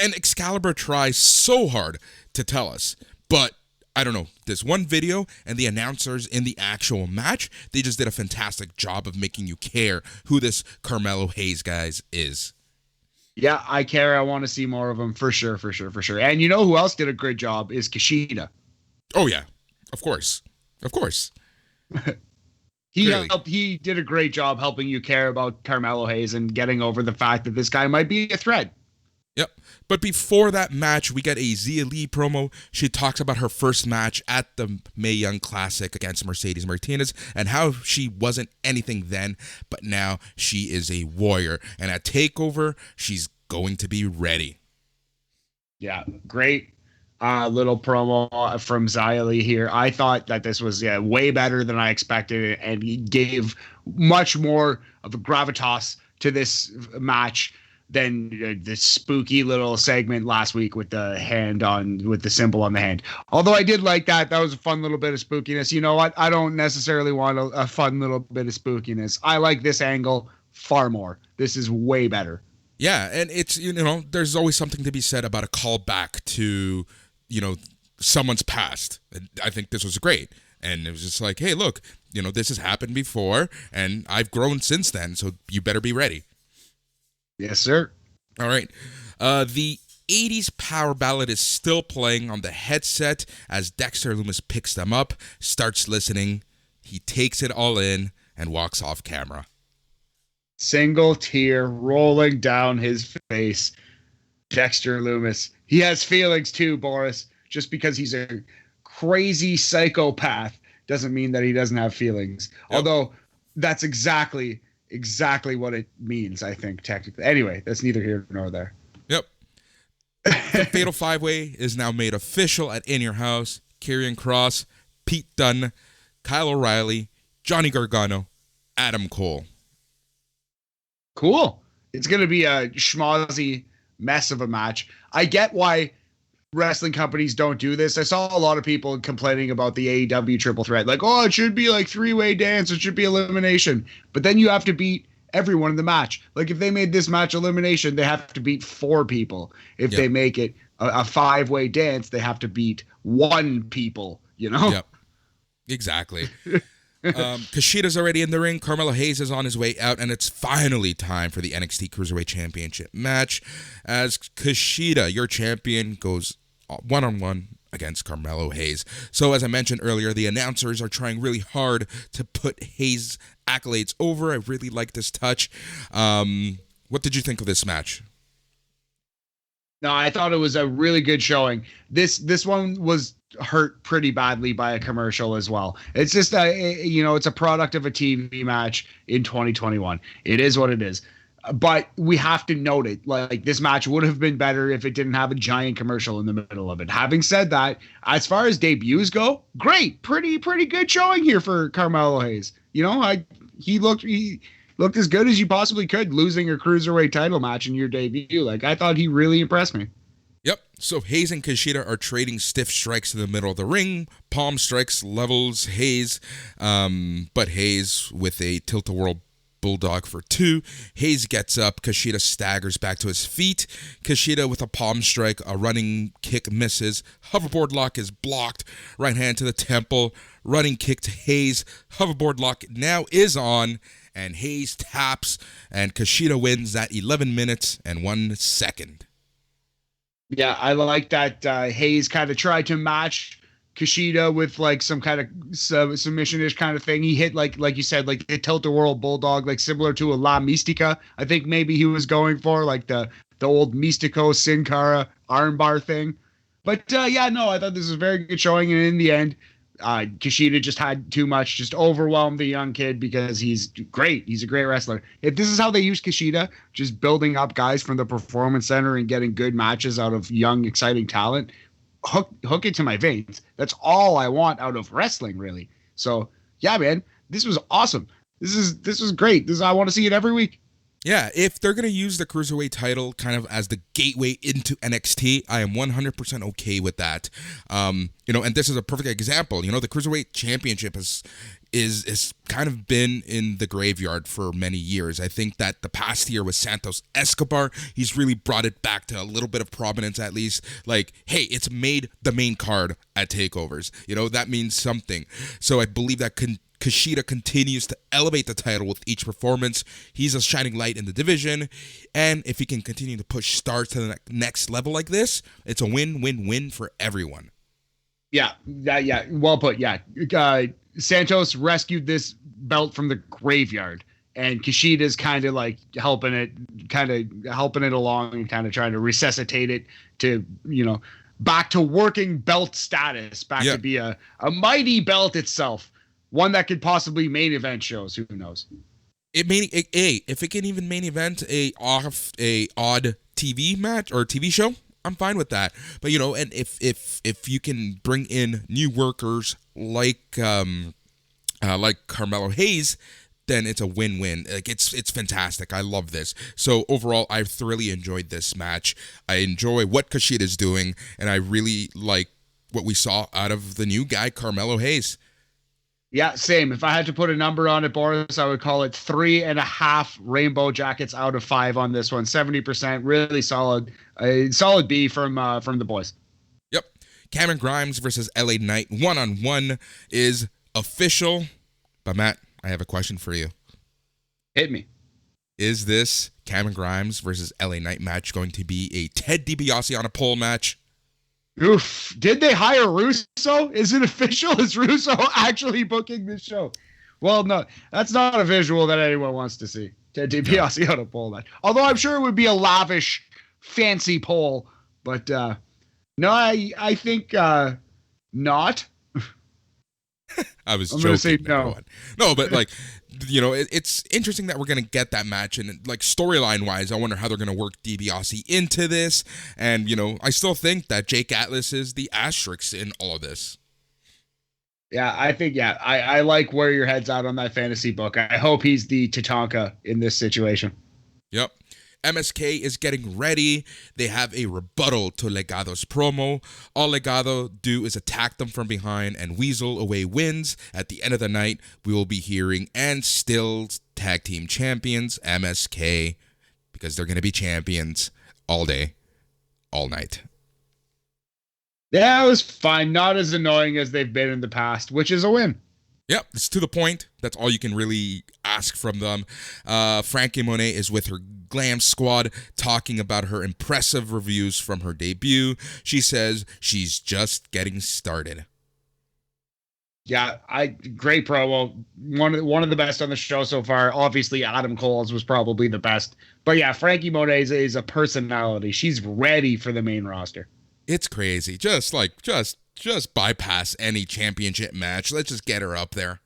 And Excalibur tries so hard to tell us, but I don't know, this one video and the announcers in the actual match, they just did a fantastic job of making you care who this Carmelo Hayes guy is. Yeah, I care. I want to see more of him for sure. And you know who else did a great job is Kushida. Oh, yeah. Of course. He did a great job helping you care about Carmelo Hayes and getting over the fact that this guy might be a threat. Yep. But before that match, we got a Xia Li promo. She talks about her first match at the Mae Young Classic against Mercedes Martinez and how she wasn't anything then, but now she is a warrior. And at TakeOver, she's going to be ready. Yeah, great little promo from Xia Li here. I thought that this was way better than I expected, and he gave much more of a gravitas to this match than the spooky little segment last week with the symbol on the hand. Although I did like that. That was a fun little bit of spookiness. You know what? I don't necessarily want a fun little bit of spookiness. I like this angle far more. This is way better. Yeah, and it's, there's always something to be said about a callback to, someone's past. And I think this was great. And it was just like, hey, look, this has happened before, and I've grown since then, so you better be ready. Yes, sir. All right. The 80s power ballad is still playing on the headset as Dexter Lumis picks them up, starts listening. He takes it all in and walks off camera. Single tear rolling down his face. Dexter Lumis. He has feelings too, Boris. Just because he's a crazy psychopath doesn't mean that he doesn't have feelings. Yep. Although that's exactly what it means, I think, technically. Anyway, that's neither here nor there. Yep. The Fatal 5-Way is now made official at In Your House. Karrion Kross, Pete Dunne, Kyle O'Reilly, Johnny Gargano, Adam Cole. Cool. It's going to be a schmozzy mess of a match. I get why wrestling companies don't do this. I saw a lot of people complaining about the AEW triple threat. Like, oh, it should be like three-way dance. It should be elimination. But then you have to beat everyone in the match. Like, if they made this match elimination, they have to beat 4 people. If they make it a 5-way dance, they have to beat 1 people, Yep. Exactly. Kushida's already in the ring. Carmelo Hayes is on his way out, and it's finally time for the NXT Cruiserweight Championship match as Kushida, your champion, goes one-on-one against Carmelo Hayes. So as I mentioned earlier, the announcers are trying really hard to put Hayes' accolades over. I really like this touch. What did you think of this match? No, I thought it was a really good showing. This one was hurt pretty badly by a commercial as well. It's just it's a product of a TV match in 2021. It is what it is. But we have to note it. Like, this match would have been better if it didn't have a giant commercial in the middle of it. Having said that, as far as debuts go, great, pretty good showing here for Carmelo Hayes. looked as good as you possibly could, losing a cruiserweight title match in your debut. Like, I thought he really impressed me. Yep. So Hayes and Kushida are trading stiff strikes in the middle of the ring. Palm strikes levels Hayes, but Hayes with a tilt-a-whirl bulldog for 2. Hayes gets up. Kushida staggers back to his feet. Kushida with a palm strike. A running kick misses. Hoverboard lock is blocked. Right hand to the temple. Running kick to Hayes. Hoverboard lock now is on. And Hayes taps. And Kushida wins at 11 minutes and 1 second. Yeah, I like that Hayes kind of tried to match Kushida with like some kind of submission-ish kind of thing. He hit like you said, like the tilt-a-whirl bulldog, like similar to a La Mystica. I think maybe he was going for like the old Mystico Sin Cara armbar thing. But I thought this was a very good showing, and in the end, Kushida just had too much, just overwhelmed the young kid because he's great. He's a great wrestler. If this is how they use Kushida, just building up guys from the Performance Center and getting good matches out of young, exciting talent, hook it to my veins. That's all I want out of wrestling, really. So, yeah, man, this was awesome. This was great. I want to see it every week. Yeah, if they're going to use the Cruiserweight title kind of as the gateway into NXT, I am 100% okay with that. And this is a perfect example. The Cruiserweight Championship is kind of been in the graveyard for many years. I think that the past year with Santos Escobar, he's really brought it back to a little bit of prominence at least. Like, hey, it's made the main card at takeovers. That means something. So I believe that Kushida continues to elevate the title with each performance. He's a shining light in the division, and if he can continue to push stars to the next level like this, it's a win-win-win for everyone. Yeah, well put. Yeah, Santos rescued this belt from the graveyard, and Kushida's kind of like helping it along and kind of trying to resuscitate it to, back to working belt status, back to be a mighty belt itself. One that could possibly main event shows. Who knows? If it can even main event a odd TV match or TV show, I'm fine with that. But and if you can bring in new workers like Carmelo Hayes, then it's a win-win. Like it's fantastic. I love this. So overall, I thoroughly enjoyed this match. I enjoy what Kushida's doing, and I really like what we saw out of the new guy, Carmelo Hayes. Yeah, same. If I had to put a number on it, Boris, I would call it 3.5 rainbow jackets out of 5 on this one. 70%, really solid. A solid B from the boys. Yep. Cameron Grimes versus LA Knight 1-on-1 is official. But Matt, I have a question for you. Hit me. Is this Cameron Grimes versus LA Knight match going to be a Ted DiBiase on a pole match? Oof. Did they hire Russo? Is it official? Is Russo actually booking this show? Well, no, that's not a visual that anyone wants to see. Ted DiBiase on a pole match. Although I'm sure it would be a lavish, fancy pole. But no, I think not. I'm going to say no. No, but like, it's interesting that we're going to get that match. And like storyline wise, I wonder how they're going to work DiBiase into this. And, I still think that Jake Atlas is the asterisk in all of this. Yeah, I think, I like where your head's at on that fantasy book. I hope he's the Tatanka in this situation. Yep. MSK is getting ready. They have a rebuttal to Legado's promo. All Legado do is attack them from behind, and Weasel away wins. At the end of the night, we will be hearing and still tag team champions, MSK, because they're going to be champions all day, all night. Yeah, it was fine. Not as annoying as they've been in the past, which is a win. Yep, it's to the point. That's all you can really ask from them. Frankie Monet is with her glam squad talking about her impressive reviews from her debut. She says she's just getting started. Yeah, great promo. One of the best on the show so far. Obviously, Adam Cole's was probably the best. But yeah, Frankie Monet is a personality. She's ready for the main roster. It's crazy. Just bypass any championship match. Let's just get her up there.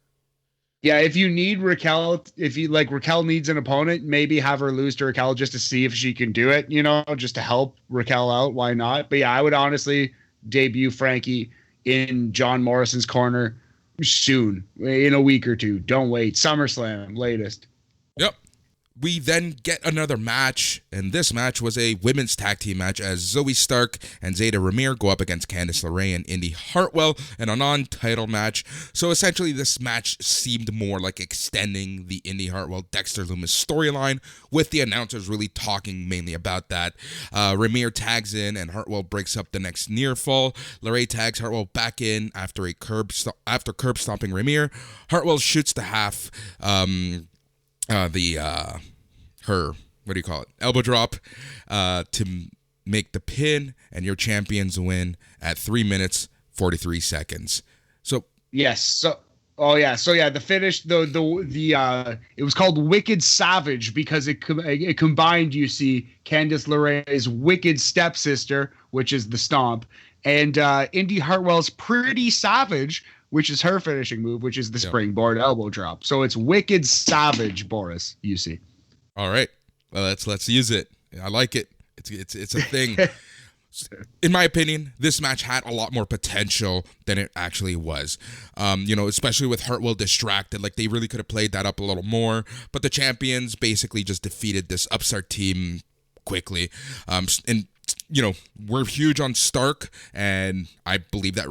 Yeah, if you need Raquel, Raquel needs an opponent, maybe have her lose to Raquel just to see if she can do it, just to help Raquel out. Why not? But yeah, I would honestly debut Frankie in John Morrison's corner soon, in a week or two. Don't wait. SummerSlam, latest. Yep. We then get another match, and this match was a women's tag team match as Zoe Stark and Zeta Ramir go up against Candice LeRae and Indy Hartwell in a non-title match. So essentially this match seemed more like extending the Indy Hartwell-Dexter Lumis storyline, with the announcers really talking mainly about that. Ramir tags in and Hartwell breaks up the next near fall. LeRae tags Hartwell back in after curb stomping Ramir. Hartwell shoots the half elbow drop to make the pin, and your champions win at 3 minutes 43 seconds. So the finish, it was called Wicked Savage because it combined, you see, Candice LeRae's Wicked Stepsister, which is the stomp, and Indy Hartwell's Pretty Savage, which is her finishing move, which is the springboard elbow drop. So it's Wicked Savage, Boris, you see. All right. Well, let's use it. I like it. It's a thing. In my opinion, this match had a lot more potential than it actually was. Especially with Hartwell distracted, like they really could have played that up a little more. But the champions basically just defeated this upstart team quickly. We're huge on Stark, and I believe that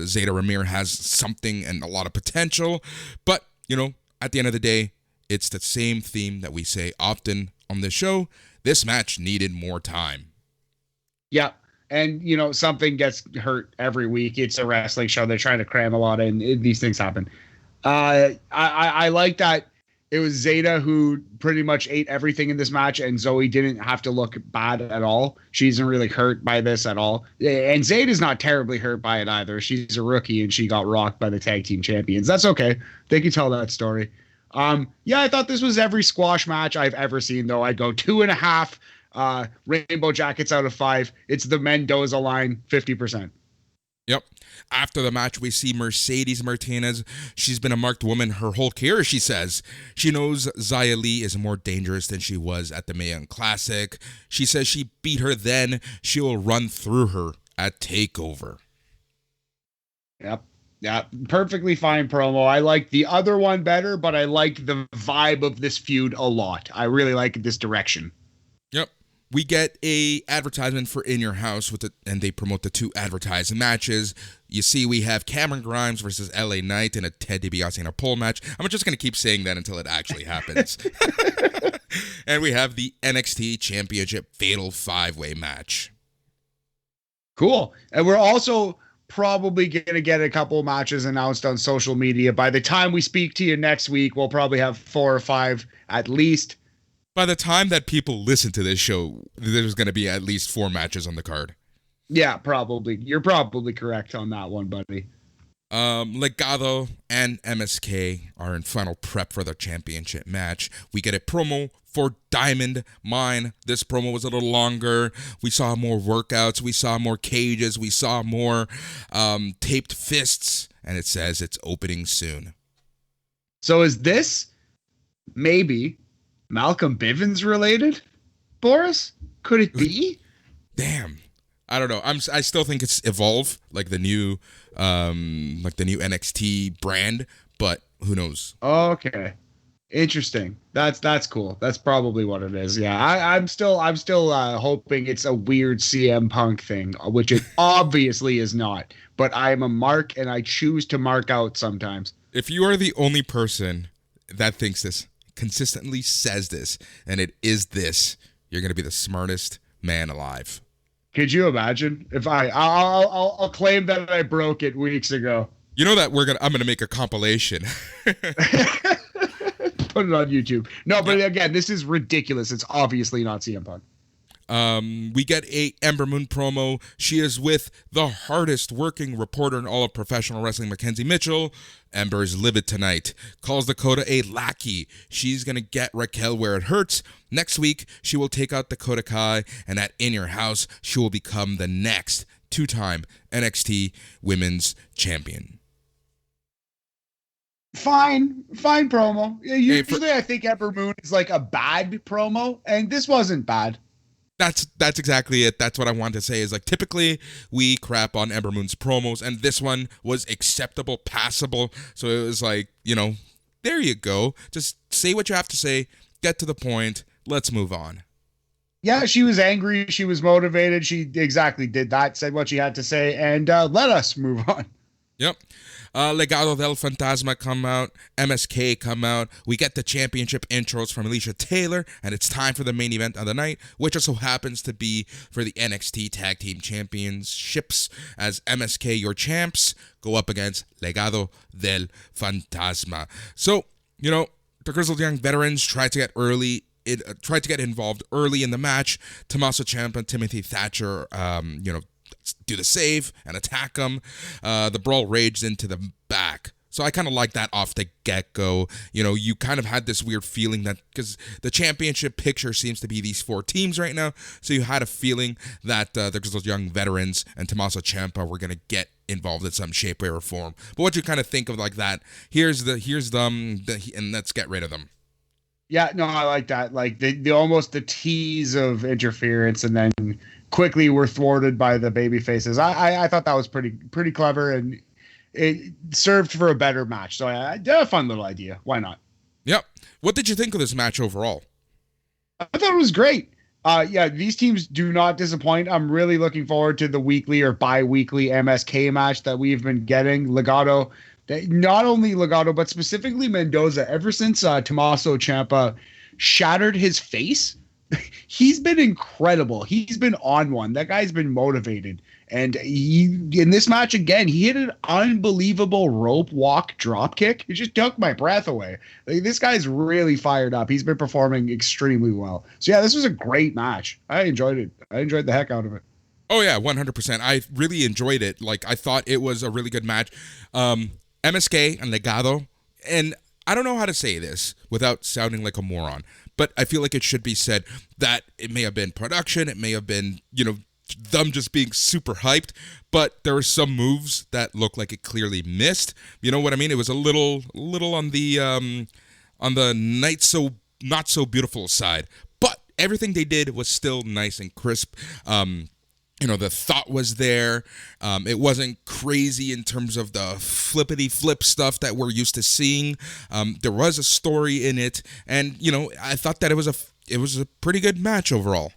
Zeta Ramir has something and a lot of potential. But, at the end of the day, it's the same theme that we say often on this show. This match needed more time. Yeah. And, something gets hurt every week. It's a wrestling show. They're trying to cram a lot in. These things happen. I like that it was Zeta who pretty much ate everything in this match, and Zoe didn't have to look bad at all. She isn't really hurt by this at all. And Zeta's not terribly hurt by it either. She's a rookie, and she got rocked by the tag team champions. That's okay. They can tell that story. I thought this was every squash match I've ever seen, though. I'd go 2.5 rainbow jackets out of 5. It's the Mendoza line, 50%. Yep. After the match, we see Mercedes Martinez. She's been a marked woman her whole career, she says. She knows Xia Li is more dangerous than she was at the Mae Young Classic. She says she beat her then. She will run through her at TakeOver. Yep. Yeah, perfectly fine promo. I like the other one better, but I like the vibe of this feud a lot. I really like this direction. Yep. We get a advertisement for In Your House and they promote the 2 advertised matches. You see, we have Cameron Grimes versus LA Knight in a Ted DiBiase in a pole match. I'm just going to keep saying that until it actually happens. And we have the NXT Championship Fatal 5-Way match. Cool. And we're also probably going to get a couple matches announced on social media. By the time we speak to you next week, we'll probably have 4 or 5 at least. By the time that people listen to this show, there's going to be at least 4 matches on the card. Yeah, probably. You're probably correct on that one, buddy. Legado and MSK are in final prep for their championship match. We get a promo for Diamond Mine. This promo was a little longer. We saw more workouts. We saw more cages. We saw more taped fists. And it says it's opening soon. So is this maybe Malcolm Bivens related, Boris? Could it be? Damn. I don't know. I still think it's Evolve, like the new NXT brand, but who knows? Okay. Interesting. That's cool. That's probably what it is. Yeah. I'm still hoping it's a weird CM Punk thing, which it obviously is not. But I am a mark and I choose to mark out sometimes. If you are the only person that thinks this, consistently says this, and it is this, you're going to be the smartest man alive. Could you imagine if I'll claim that I broke it weeks ago? You know that I'm gonna make a compilation. Put it on YouTube. No, but again, this is ridiculous. It's obviously not CM Punk. We get a Ember Moon promo. She is with the hardest working reporter in all of professional wrestling, Mackenzie Mitchell. Ember is livid tonight. Calls Dakota a lackey. She's going to get Raquel where it hurts. Next week, she will take out Dakota Kai, and at In Your House, she will become the next 2-time NXT Women's Champion. Fine promo. Usually I think Ember Moon is like a bad promo, and this wasn't bad. That's exactly it. That's what I wanted to say is, like, typically we crap on Ember Moon's promos, and this one was acceptable, passable. So it was like, there you go. Just say what you have to say. get to the point. Let's move on. Yeah, she was angry. She was motivated. She exactly did that, said what she had to say, and let us move on. Yep. Legado del Fantasma come out. MSK come out. We get the championship intros from Alicia Taylor, and it's time for the main event of the night, which also happens to be for the NXT Tag Team Championships, as MSK, your champs, go up against Legado del Fantasma. So, the Grizzled Young Veterans tried to get involved early in the match. Tommaso Ciampa and Timothy Thatcher, do the save and attack him. The brawl raged into the back. So I kind of like that off the get-go. You kind of had this weird feeling that, because the championship picture seems to be these 4 teams right now, so you had a feeling that the Grizzled Young Veterans and Tommaso Ciampa were going to get involved in some shape, way, or form. But what you kind of think of like that, here's them, and let's get rid of them. Yeah, no, I like that. Like the almost the tease of interference, and then quickly were thwarted by the baby faces. I thought that was pretty clever, and it served for a better match. So I did a fun little idea. Why not? Yep. What did you think of this match overall? I thought it was great. These teams do not disappoint. I'm really looking forward to the weekly or bi-weekly MSK match that we've been getting. Legado. Not only Legado, but specifically Mendoza. Ever since Tommaso Ciampa shattered his face, he's been incredible. He's been on one. That guy's been motivated. And in this match again, he hit an unbelievable rope walk drop kick. It just took my breath away. This guy's really fired up. He's been performing extremely well. So yeah, this was a great match. I enjoyed it. I enjoyed the heck out of it. Oh yeah, 100%. I really enjoyed it. I thought it was a really good match. MSK and Legado, and I don't know how to say this without sounding like a moron, but I feel like it should be said that it may have been production, it may have been, them just being super hyped, but there were some moves that looked like it clearly missed. You know what I mean? It was a little on the not so beautiful side, but everything they did was still nice and crisp. The thought was there. It wasn't crazy in terms of the flippity flip stuff that we're used to seeing. There was a story in it, and I thought that it was a pretty good match overall.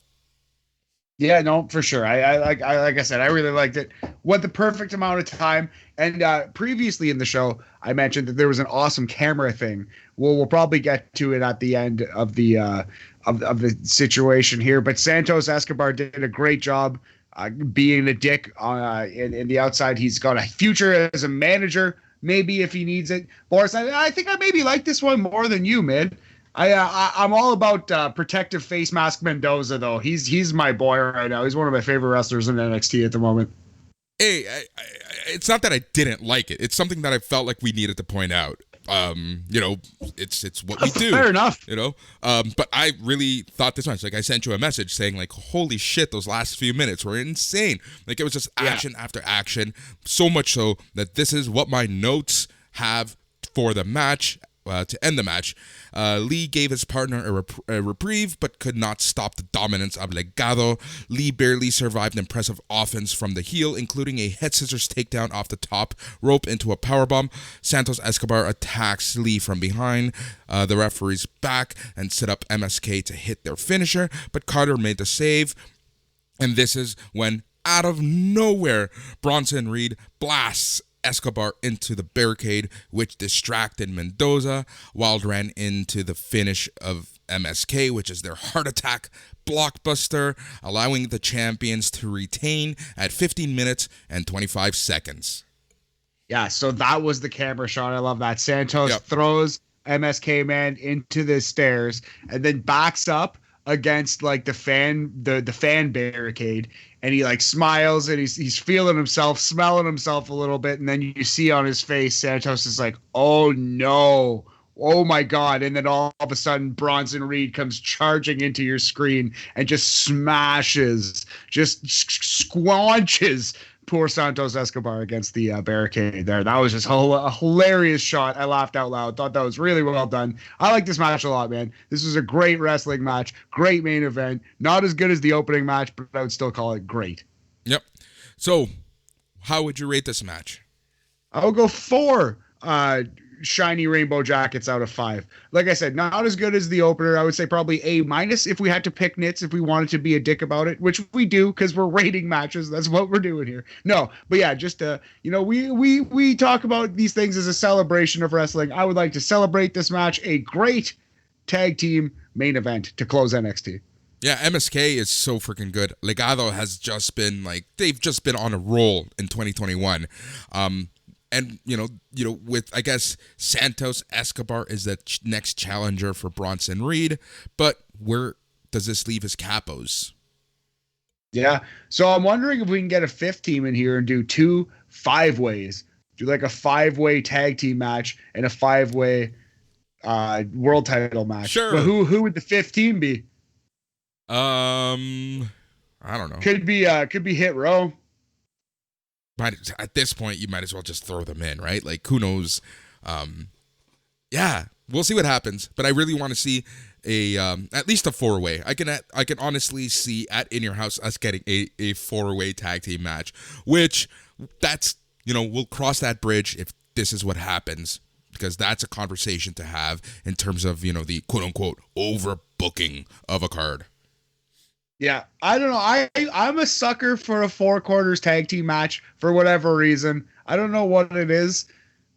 Yeah, no, for sure. Like I said, I really liked it. What the perfect amount of time. And previously in the show, I mentioned that there was an awesome camera thing. We'll probably get to it at the end of the of the situation here. But Santos Escobar did a great job. Being a dick in the outside. He's got a future as a manager, maybe, if he needs it. Boris, I think I maybe like this one more than you, man. I'm all about protective face mask Mendoza, though. He's my boy right now. He's one of my favorite wrestlers in NXT at the moment. Hey, it's not that I didn't like it. It's something that I felt like we needed to point out. It's what we do. Fair enough. But I really thought this much. I sent you a message saying holy shit, those last few minutes were insane. It was just action after action. So much so that this is what my notes have for the match. To end the match, Lee gave his partner a reprieve, but could not stop the dominance of Legado. Lee barely survived impressive offense from the heel, including a head scissors takedown off the top rope into a powerbomb. Santos Escobar attacks Lee from behind the referee's back and set up MSK to hit their finisher, but Carter made the save. And this is when, out of nowhere, Bronson Reed blasts Escobar into the barricade, which distracted Mendoza. Wild ran into the finish of MSK, which is their heart attack blockbuster, allowing the champions to retain at 15 minutes and 25 seconds. Yeah, so that was the camera shot. I love that. Santos throws MSK man into the stairs and then backs up against the fan barricade, and he smiles, and he's feeling himself, smelling himself a little bit, and then you see on his face Santos is like, oh no, oh my god, and then all of a sudden Bronson Reed comes charging into your screen and just smashes, just squanches poor Santos Escobar against the barricade there. That was just a hilarious shot. I laughed out loud. Thought that was really well done. I like this match a lot, man. This was a great wrestling match. Great main event. Not as good as the opening match, but I would still call it great. Yep. So, how would you rate this match? I would go 4. shiny rainbow jackets out of 5. Like I said, not as good as the opener. I would say probably A- if we had to pick nits, if we wanted to be a dick about it, which we do because we're rating matches. That's what we're doing here. No, but yeah, just we talk about these things as a celebration of wrestling. I would like to celebrate this match, a great tag team main event to close NXT. Yeah, MSK is so freaking good. Legado has just been they've just been on a roll in 2021. And with, I guess, Santos Escobar is the next challenger for Bronson Reed, but where does this leave his capos? Yeah, so I'm wondering if we can get a 5th team in here and do 2 5-ways. Do like a 5-way tag team match and a 5-way world title match. Sure. But who would the 5th team be? I don't know. Could be Hit Row. But at this point, you might as well just throw them in, right? Like, who knows? Yeah, we'll see what happens. But I really want to see at least a 4-way. I can honestly see at In Your House us getting a 4-way tag team match, which we'll cross that bridge if this is what happens, because that's a conversation to have in terms of the quote unquote overbooking of a card. Yeah, I don't know. I'm a sucker for a 4 quarters tag team match for whatever reason. I don't know what it is,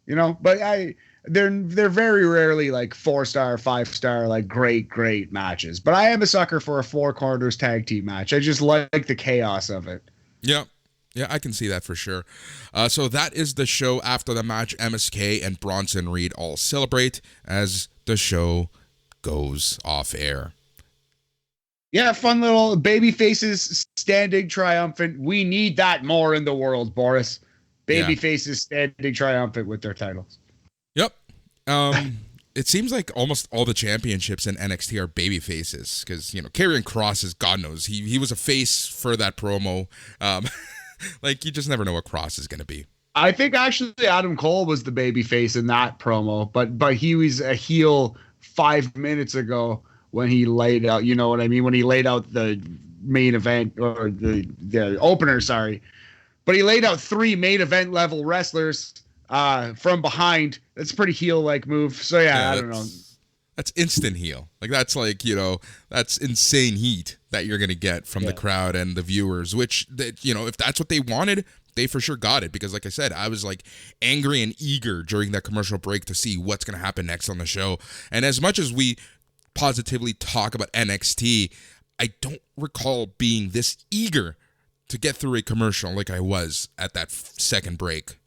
but they're very rarely like 4-star, 5-star, like great matches. But I am a sucker for a 4 quarters tag team match. I just like the chaos of it. Yeah. Yeah, I can see that for sure. So that is the show. After the match, MSK and Bronson Reed all celebrate as the show goes off air. Yeah, fun little baby faces standing triumphant. We need that more in the world, Boris. Baby faces standing triumphant with their titles. Yep. It seems like almost all the championships in NXT are baby faces because, Karrion Kross is God knows. He was a face for that promo. You just never know what Kross is going to be. I think actually Adam Cole was the baby face in that promo, but he was a heel 5 minutes ago when he laid out, you know what I mean? When he laid out the main event or the opener, sorry. But he laid out 3 main event level wrestlers from behind. That's a pretty heel-like move. So, yeah, I don't know. That's instant heel. That's that's insane heat that you're going to get from the crowd and the viewers, which, if that's what they wanted, they for sure got it. Because like I said, I was angry and eager during that commercial break to see what's going to happen next on the show. And as much as we positively talk about NXT, I don't recall being this eager to get through a commercial like I was at that second break.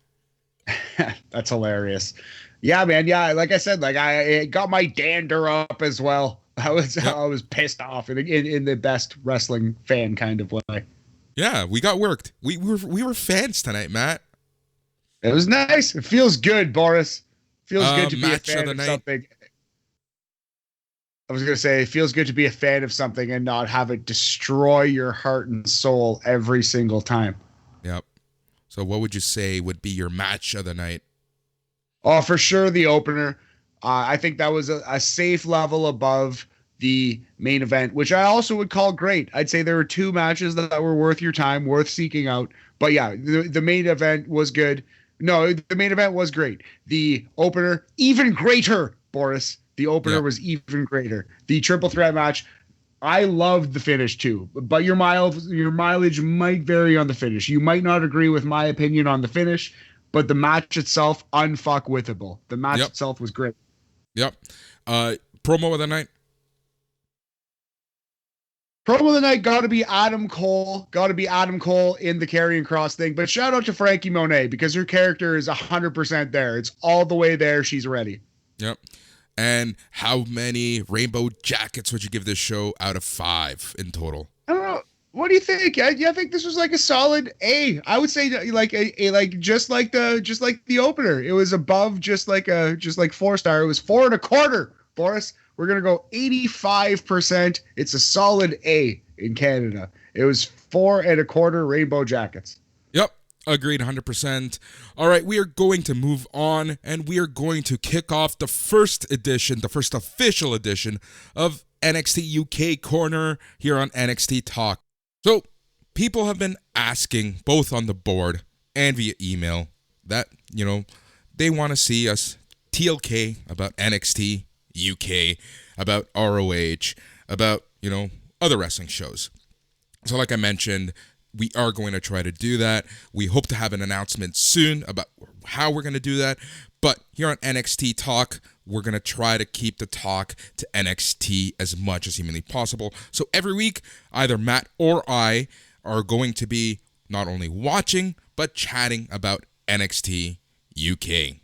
That's hilarious. Yeah, man. Yeah, like I said, I got my dander up as well. I was pissed off in the best wrestling fan kind of way. Yeah, we got worked. We were fans tonight, Matt. It was nice. It feels good, Boris. Feels good to be a fan of something. I was going to say, it feels good to be a fan of something and not have it destroy your heart and soul every single time. Yep. So what would you say would be your match of the night? Oh, for sure, the opener. I think that was a safe level above the main event, which I also would call great. I'd say there were 2 matches that were worth your time, worth seeking out. But yeah, the main event was good. No, the main event was great. The opener, even greater, Boris. The opener was even greater. The triple threat match, I loved the finish too. But your mileage might vary on the finish. You might not agree with my opinion on the finish, but the match itself, unfuckwithable. The match itself was great. Yep. Promo of the night? Promo of the night got to be Adam Cole. Got to be Adam Cole in the Karrion Kross thing. But shout out to Frankie Monet because her character is 100% there. It's all the way there. She's ready. Yep. And how many rainbow jackets would you give this show out of 5 in total? I don't know. What do you think? I think this was a solid A. I would say just like the opener. It was above just like 4-star. It was 4.25. Boris, we're gonna go 85%. It's a solid A in Canada. It was 4.25 rainbow jackets. Yep. Agreed 100%. All right, we are going to move on, and we are going to kick off the first official edition of NXT UK Corner here on NXT Talk. So, people have been asking, both on the board and via email, that, they want to see us TLK, about NXT UK, about ROH, about, other wrestling shows. So like I mentioned, we are going to try to do that. We hope to have an announcement soon about how we're going to do that. But here on NXT Talk, we're going to try to keep the talk to NXT as much as humanly possible. So every week, either Matt or I are going to be not only watching, but chatting about NXT UK.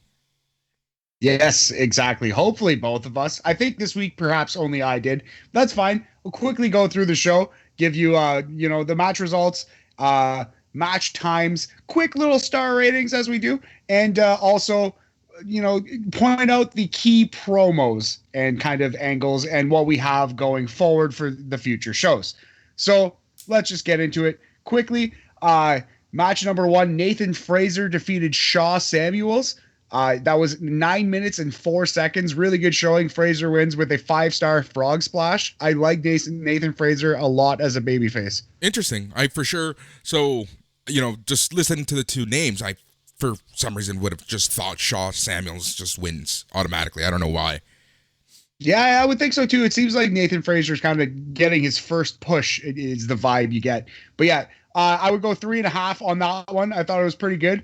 Yes, exactly. Hopefully both of us. I think this week perhaps only I did. That's fine. We'll quickly go through the show, give you the match results, match times, quick little star ratings as we do, and also point out the key promos and kind of angles and what we have going forward for the future shows. So let's just get into it quickly. Match number 1, Nathan Fraser defeated Shaw Samuels. That was 9 minutes and 4 seconds. Really good showing. Fraser wins with a 5-star frog splash. I like Nathan Fraser a lot as a babyface. Interesting. I for sure. So, just listening to the two names, I for some reason would have just thought Shaw Samuels just wins automatically. I don't know why. Yeah, I would think so too. It seems like Nathan Fraser's kind of getting his first push is the vibe you get. But yeah, I would go 3.5 on that one. I thought it was pretty good.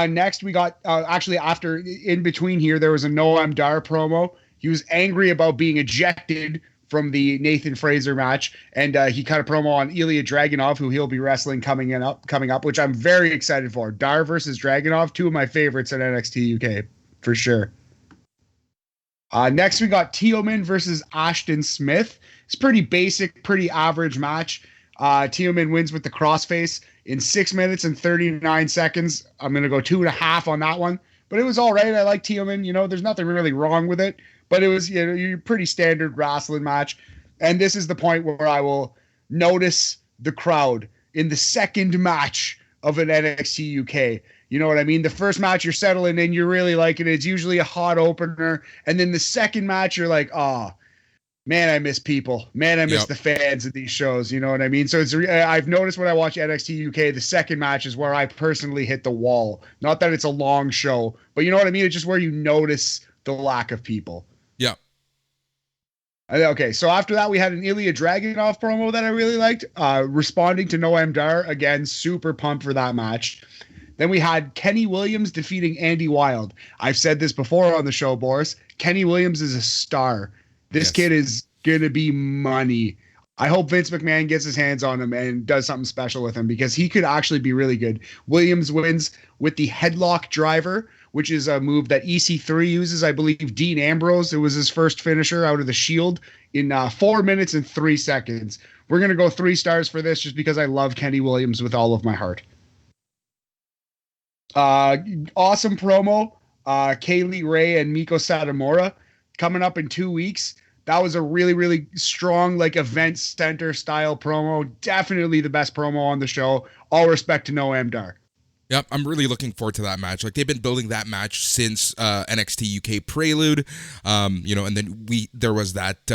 Next, we got actually after in between here, there was a Noam Dar promo. He was angry about being ejected from the Nathan Fraser match, and he cut a promo on Ilya Dragunov, who he'll be wrestling coming up, which I'm very excited for. Dar versus Dragunov, 2 of my favorites in NXT UK for sure. Next, we got Teoman versus Ashton Smith. It's pretty basic, pretty average match. Teoman wins with the crossface in 6 minutes and 39 seconds. I'm going to go 2.5 on that one. But it was all right. I like Teoman. There's nothing really wrong with it. But it was, your pretty standard wrestling match. And this is the point where I will notice the crowd in the second match of an NXT UK. You know what I mean? The first match you're settling in, you're really liking it. It's usually a hot opener. And then the second match, you're like, oh, man, I miss people. Man, I miss the fans of these shows. You know what I mean? So I've noticed when I watch NXT UK, the second match is where I personally hit the wall. Not that it's a long show, but you know what I mean? It's just where you notice the lack of people. Yeah. Okay, so after that, we had an Ilya Dragunov promo that I really liked. Responding to Noam Dar. Again, super pumped for that match. Then we had Kenny Williams defeating Andy Wilde. I've said this before on the show, Boris. Kenny Williams is a star. This kid is going to be money. I hope Vince McMahon gets his hands on him and does something special with him because he could actually be really good. Williams wins with the headlock driver, which is a move that EC3 uses. I believe Dean Ambrose, it was his first finisher out of the Shield in 4 minutes and 3 seconds. We're going to go 3 stars for this just because I love Kenny Williams with all of my heart. Awesome promo. Kaylee Ray and Miko Satomura coming up in 2 weeks. That was a really, really strong, event center style promo. Definitely the best promo on the show. All respect to Noam Dar. Yep, I'm really looking forward to that match. They've been building that match since NXT UK Prelude, and then there was that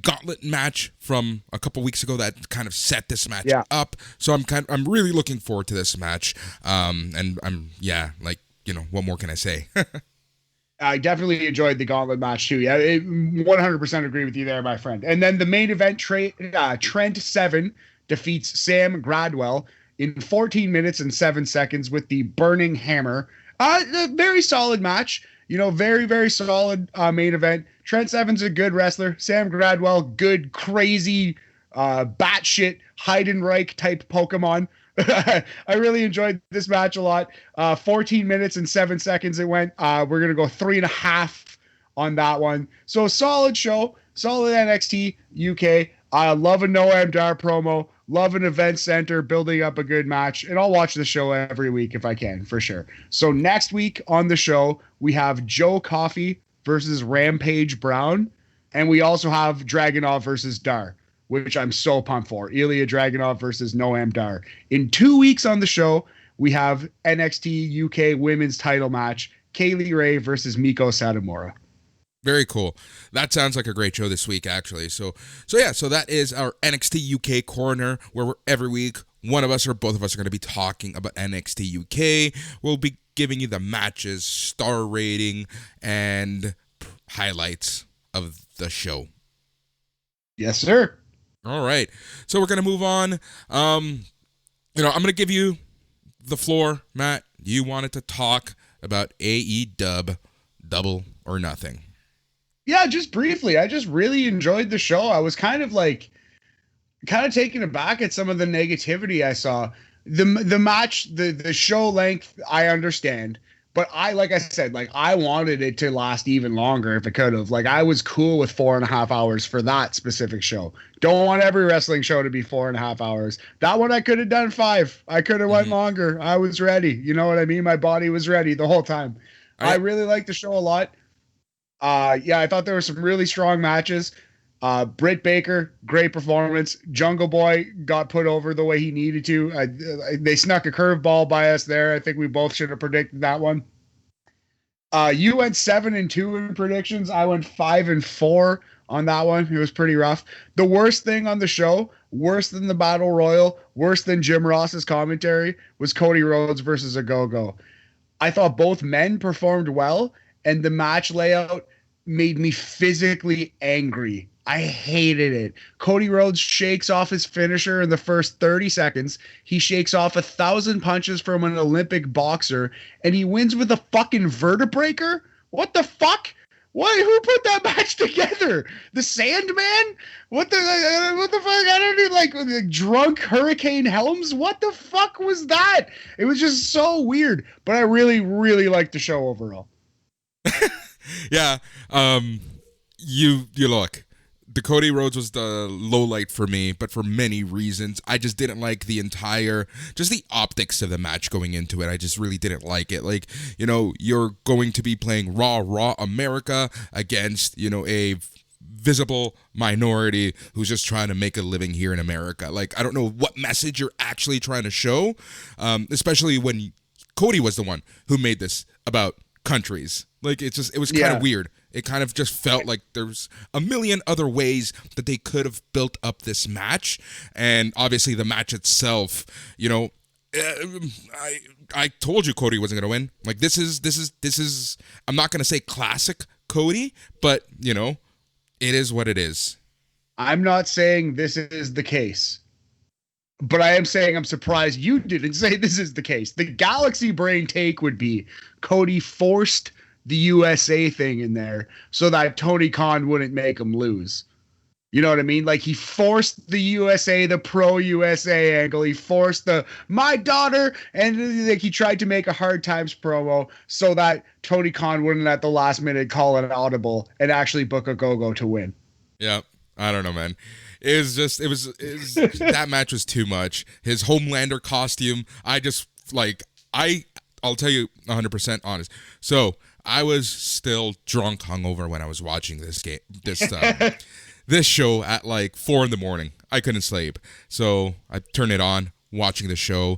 gauntlet match from a couple weeks ago that kind of set this match up. So I'm really looking forward to this match. And what more can I say? I definitely enjoyed the gauntlet match too. Yeah, 100% agree with you there, my friend. And then the main event, Trent Seven defeats Sam Gradwell in 14 minutes and 7 seconds with the Burning Hammer. A very solid match. Very, very solid main event. Trent Seven's a good wrestler. Sam Gradwell, good, crazy, batshit Heidenreich type Pokemon. I really enjoyed this match a lot. 14 minutes and 7 seconds it went. We're going to go 3.5 on that one. So solid show, solid NXT UK. I love a Noam Dar promo, love an event center, building up a good match, and I'll watch the show every week if I can, for sure. So next week on the show, we have Joe Coffey versus Rampage Brown, and we also have Dragunov versus Dar, which I'm so pumped for. Ilya Dragunov versus Noam Dar. In 2 weeks on the show, we have NXT UK women's title match, Kaylee Ray versus Miko Satomura. Very cool. That sounds like a great show this week, actually. So that is our NXT UK Corner, where we're every week one of us or both of us are going to be talking about NXT UK. We'll be giving you the matches, star rating, and highlights of the show. Yes, sir. All right. So we're going to move on. I'm going to give you the floor, Matt. You wanted to talk about AEW Double or Nothing. Yeah, just briefly. I just really enjoyed the show. I was kind of taken aback at some of the negativity I saw. The match, the show length, I understand. But I wanted it to last even longer if it could have. Like, I was cool with 4.5 hours for that specific show. Don't want every wrestling show to be 4.5 hours. That one I could have done 5. I could have went longer. I was ready. You know what I mean? My body was ready the whole time. I really liked the show a lot. I thought there were some really strong matches. Britt Baker, great performance. Jungle Boy got put over the way he needed to. They snuck a curveball by us there. I think we both should have predicted that one. You went 7-2 in predictions. I went 5-4 on that one. It was pretty rough. The worst thing on the show, worse than the Battle Royal, worse than Jim Ross's commentary, was Cody Rhodes versus Ogogo. I thought both men performed well, and the match layout made me physically angry. I hated it. Cody Rhodes shakes off his finisher in the first 30 seconds. He shakes off 1,000 punches from an Olympic boxer, and he wins with a fucking vertebraker? What the fuck? Who put that match together? The Sandman? What the fuck? I don't need like drunk Hurricane Helms. What the fuck was that? It was just so weird. But I really, really liked the show overall. Yeah. You look. The Cody Rhodes was the low light for me, but for many reasons. I just didn't like just the optics of the match going into it. I just really didn't like it. Like, you're going to be playing Raw America against, a visible minority who's just trying to make a living here in America. Like, I don't know what message you're actually trying to show, especially when Cody was the one who made this about countries. Like, it was kind of weird. It kind of just felt like there's a million other ways that they could have built up this match. And obviously the match itself, I told you Cody wasn't going to win. Like, this is, I'm not going to say classic Cody, but, it is what it is. I'm not saying this is the case, but I am saying I'm surprised you didn't say this is the case. The Galaxy Brain take would be Cody forced the USA thing in there so that Tony Khan wouldn't make him lose. You know what I mean? Like, he forced the USA, the pro USA angle. He forced my daughter, and like he tried to make a Hard Times promo so that Tony Khan wouldn't at the last minute call an audible and actually book a go-go to win. Yeah, I don't know, man. That match was too much. His Homelander costume, I'll tell you 100% honest. So, I was still drunk hungover when I was watching this show at like 4 a.m. I couldn't sleep. So I turned it on, watching the show.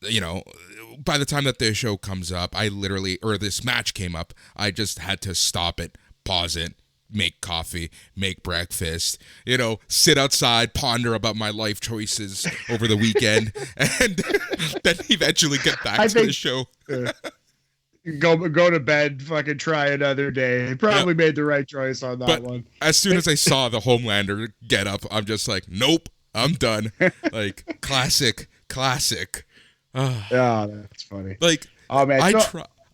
By the time that the show comes up, this match came up, I just had to stop it, pause it, make coffee, make breakfast, sit outside, ponder about my life choices over the weekend, and then eventually get back to the show. Go to bed, fucking try another day. Probably made the right choice on that one. As soon as I saw the Homelander get up, I'm just like, nope, I'm done. Like, classic. Yeah, that's funny. Like, oh man,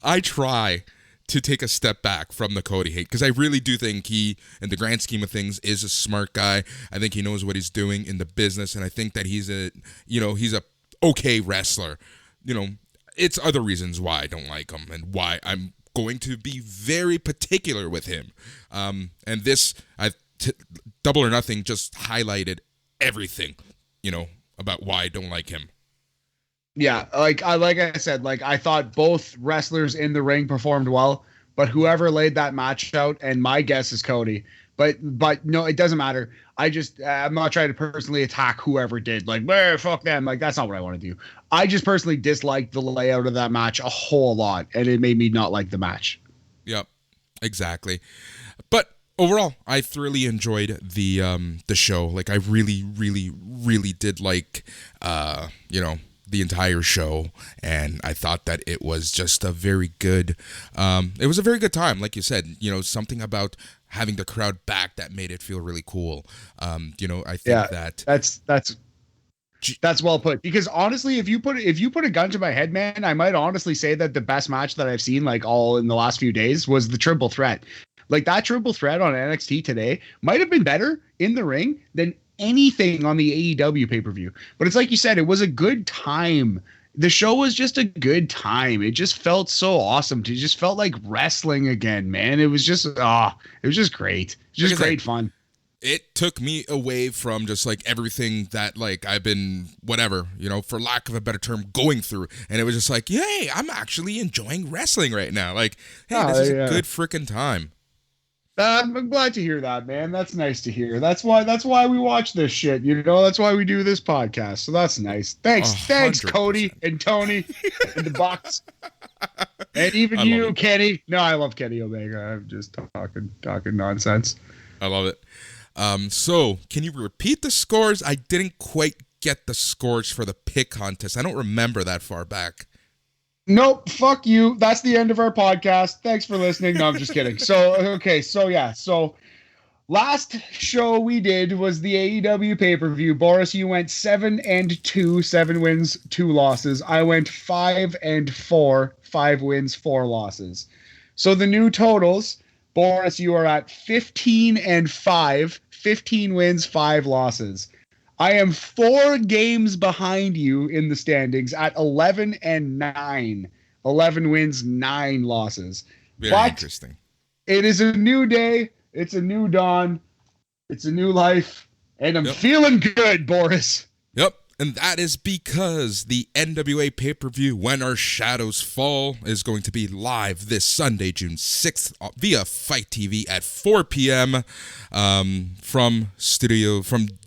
I try to take a step back from the Cody hate, because I really do think he, in the grand scheme of things, is a smart guy. I think he knows what he's doing in the business, and I think that he's a okay wrestler. It's other reasons why I don't like him and why I'm going to be very particular with him. And this, Double or Nothing just highlighted everything, about why I don't like him. Yeah, like I said, I thought both wrestlers in the ring performed well, but whoever laid that match out, and my guess is Cody. But no, it doesn't matter. I'm not trying to personally attack whoever did. Like, fuck them. Like, that's not what I want to do. I just personally disliked the layout of that match a whole lot, and it made me not like the match. Yep, exactly. But Overall, I thoroughly enjoyed the show. Like, I really, really, really did like, the entire show, and I thought that it was just a very good. It was a very good time, like you said. Something about having the crowd back that made it feel really cool. I think that's well put. Because honestly, if you put a gun to my head, man, I might honestly say that the best match that I've seen, like all in the last few days, was the triple threat. Like that triple threat on NXT today might have been better in the ring than anything on the AEW pay-per-view. But it's like you said, it was a good time. The show was just a good time. It just felt so awesome. It just felt like wrestling again, man. It was just it was just great. Just great fun. It took me away from just like everything that like I've been whatever, for lack of a better term, going through. And it was just like, yay, I'm actually enjoying wrestling right now. Like, hey, this is a good freaking time. I'm glad to hear that, man. That's nice to hear. That's why we watch this shit. That's why we do this podcast. So that's nice. Thanks, Cody and Tony and the Bucks, and even you, Kenny. No, I love Kenny Omega. I'm just talking nonsense. I love it. So can you repeat the scores? I didn't quite get the scores for the pick contest. I don't remember that far back. Nope, fuck you. That's the end of our podcast. Thanks for listening. No, I'm just kidding. So last show we did was the AEW pay-per-view. Boris, you went 7-2, 7 wins, 2 losses. I went 5-4, 5 wins, 4 losses. So the new totals, Boris, you are at 15-5, 15 wins, 5 losses. I am 4 games behind you in the standings at 11-9. 11 wins, 9 losses. Very interesting. It is a new day. It's a new dawn. It's a new life. And I'm feeling good, Boris. Yep. And that is because the NWA pay-per-view, When Our Shadows Fall, is going to be live this Sunday, June 6th, via Fight TV at 4 p.m. From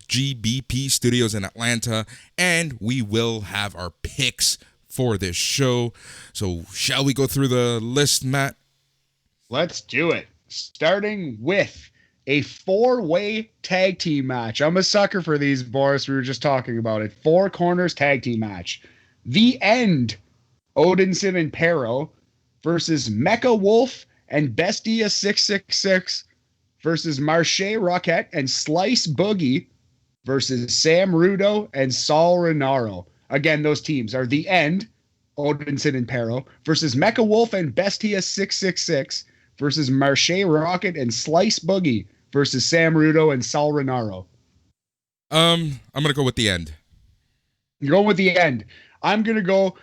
GBP Studios in Atlanta, and we will have our picks for this show. So shall we go through the list, Matt? Let's do it. Starting with a 4-way tag team match. I'm a sucker for these, Boris. We were just talking about it. 4 corners tag team match. The End, Odinson and Pero versus Mecha Wolf and Bestia 666 versus Marche Roquette and Slice Boogie versus Sam Rudo and Saul Renaro. Again, those teams are The End, Odinson and Pero, versus Mecha Wolf and Bestia 666 versus Marche Rocket and Slice Boogie versus Sam Rudo and Saul Renaro. I'm going to go with The End. You're going with The End. I'm going to go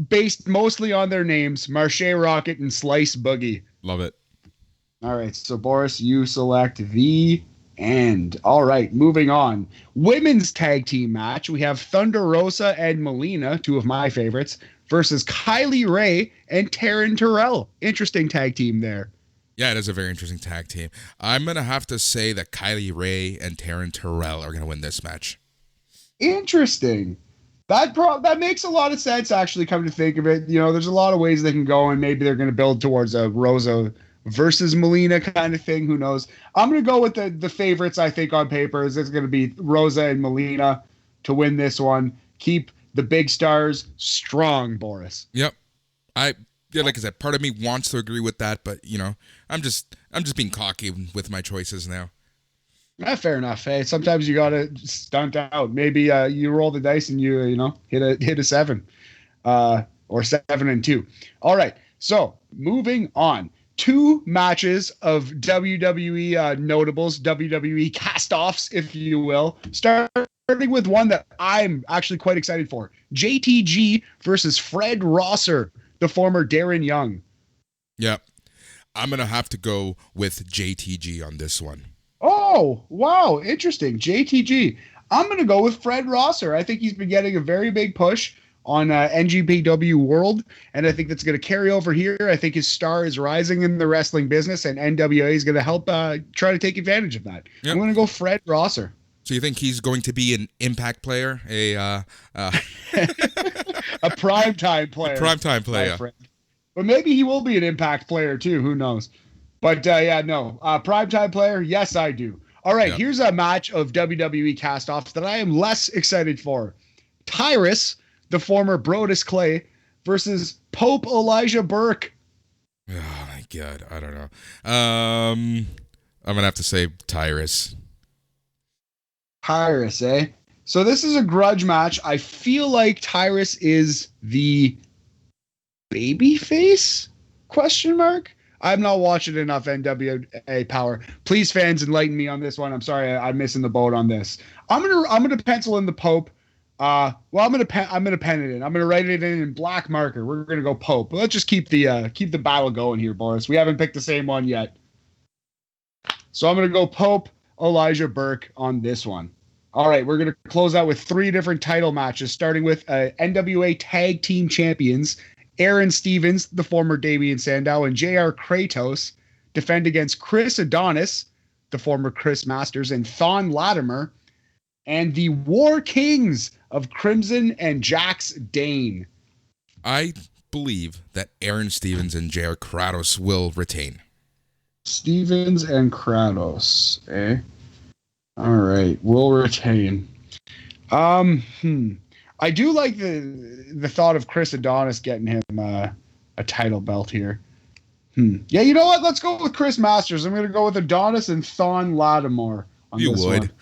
based mostly on their names, Marche Rocket and Slice Boogie. Love it. All right, so Boris, you select The End. All right, moving on. Women's tag team match. We have Thunder Rosa and Melina, 2 of my favorites, versus Kylie Ray and Taryn Terrell. Interesting tag team there. Yeah, it is a very interesting tag team. I'm going to have to say that Kylie Ray and Taryn Terrell are going to win this match. Interesting. That makes a lot of sense, actually, come to think of it. There's a lot of ways they can go, and maybe they're going to build towards a Rosa versus Melina kind of thing. Who knows? I'm going to go with the favorites, I think, on paper. It's going to be Rosa and Melina to win this one. Keep the big stars strong, Boris. Yep. Like I said, part of me wants to agree with that, but, I'm just being cocky with my choices now. Fair enough. Hey, sometimes you got to stunt out. Maybe you roll the dice and you hit a 7 or 7-2. All right. So moving on. 2 matches of WWE notables, WWE cast-offs, if you will. Starting with one that I'm actually quite excited for. JTG versus Fred Rosser, the former Darren Young. Yep. I'm going to have to go with JTG on this one. Oh, wow. Interesting. JTG. I'm going to go with Fred Rosser. I think he's been getting a very big push on NGPW World, and I think that's going to carry over here. I think his star is rising in the wrestling business, and NWA is going to help try to take advantage of that. Yep. I'm going to go Fred Rosser. So you think he's going to be an impact player, a primetime player? A primetime player. But maybe he will be an impact player too. Who knows? But yeah, no. Primetime player, yes, I do. All right, here's a match of WWE cast-offs that I am less excited for. Tyrus, the former Brodus Clay, versus Pope Elijah Burke. Oh my God, I don't know. I'm gonna have to say Tyrus. Tyrus, eh? So this is a grudge match. I feel like Tyrus is the babyface? Question mark. I'm not watching enough NWA Power. Please, fans, enlighten me on this one. I'm sorry, I'm missing the boat on this. I'm gonna pencil in the Pope. I'm gonna pen it in. I'm gonna write it in black marker. We're gonna go Pope. But let's just keep the battle going here, Boris. We haven't picked the same one yet. So I'm gonna go Pope Elijah Burke on this one. All right, we're gonna close out with 3 different title matches, starting with NWA Tag Team Champions. Aaron Stevens, the former Damian Sandow, and JR Kratos defend against Chris Adonis, the former Chris Masters, and Thon Latimer, and the War Kings of Crimson and Jax Dane. I believe that Aaron Stevens and JR Kratos will retain. Stevens and Kratos, eh? All right, will retain. I do like the thought of Chris Adonis getting him a title belt here. Yeah, you know what? Let's go with Chris Masters. I'm going to go with Adonis and Thon Latimer on this one. You would.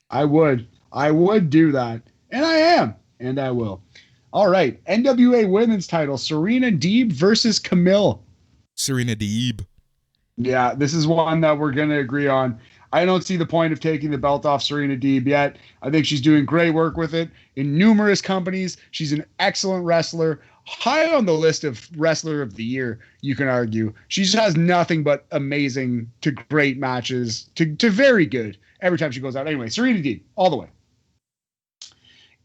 I would. I would do that. And I am. And I will. All right. NWA Women's title. Serena Deeb versus Camille. Serena Deeb. Yeah, this is one that we're going to agree on. I don't see the point of taking the belt off Serena Deeb yet. I think she's doing great work with it in numerous companies. She's an excellent wrestler, high on the list of wrestler of the year, you can argue. She just has nothing but amazing to great matches to very good every time she goes out. Anyway, Serena Deeb, all the way.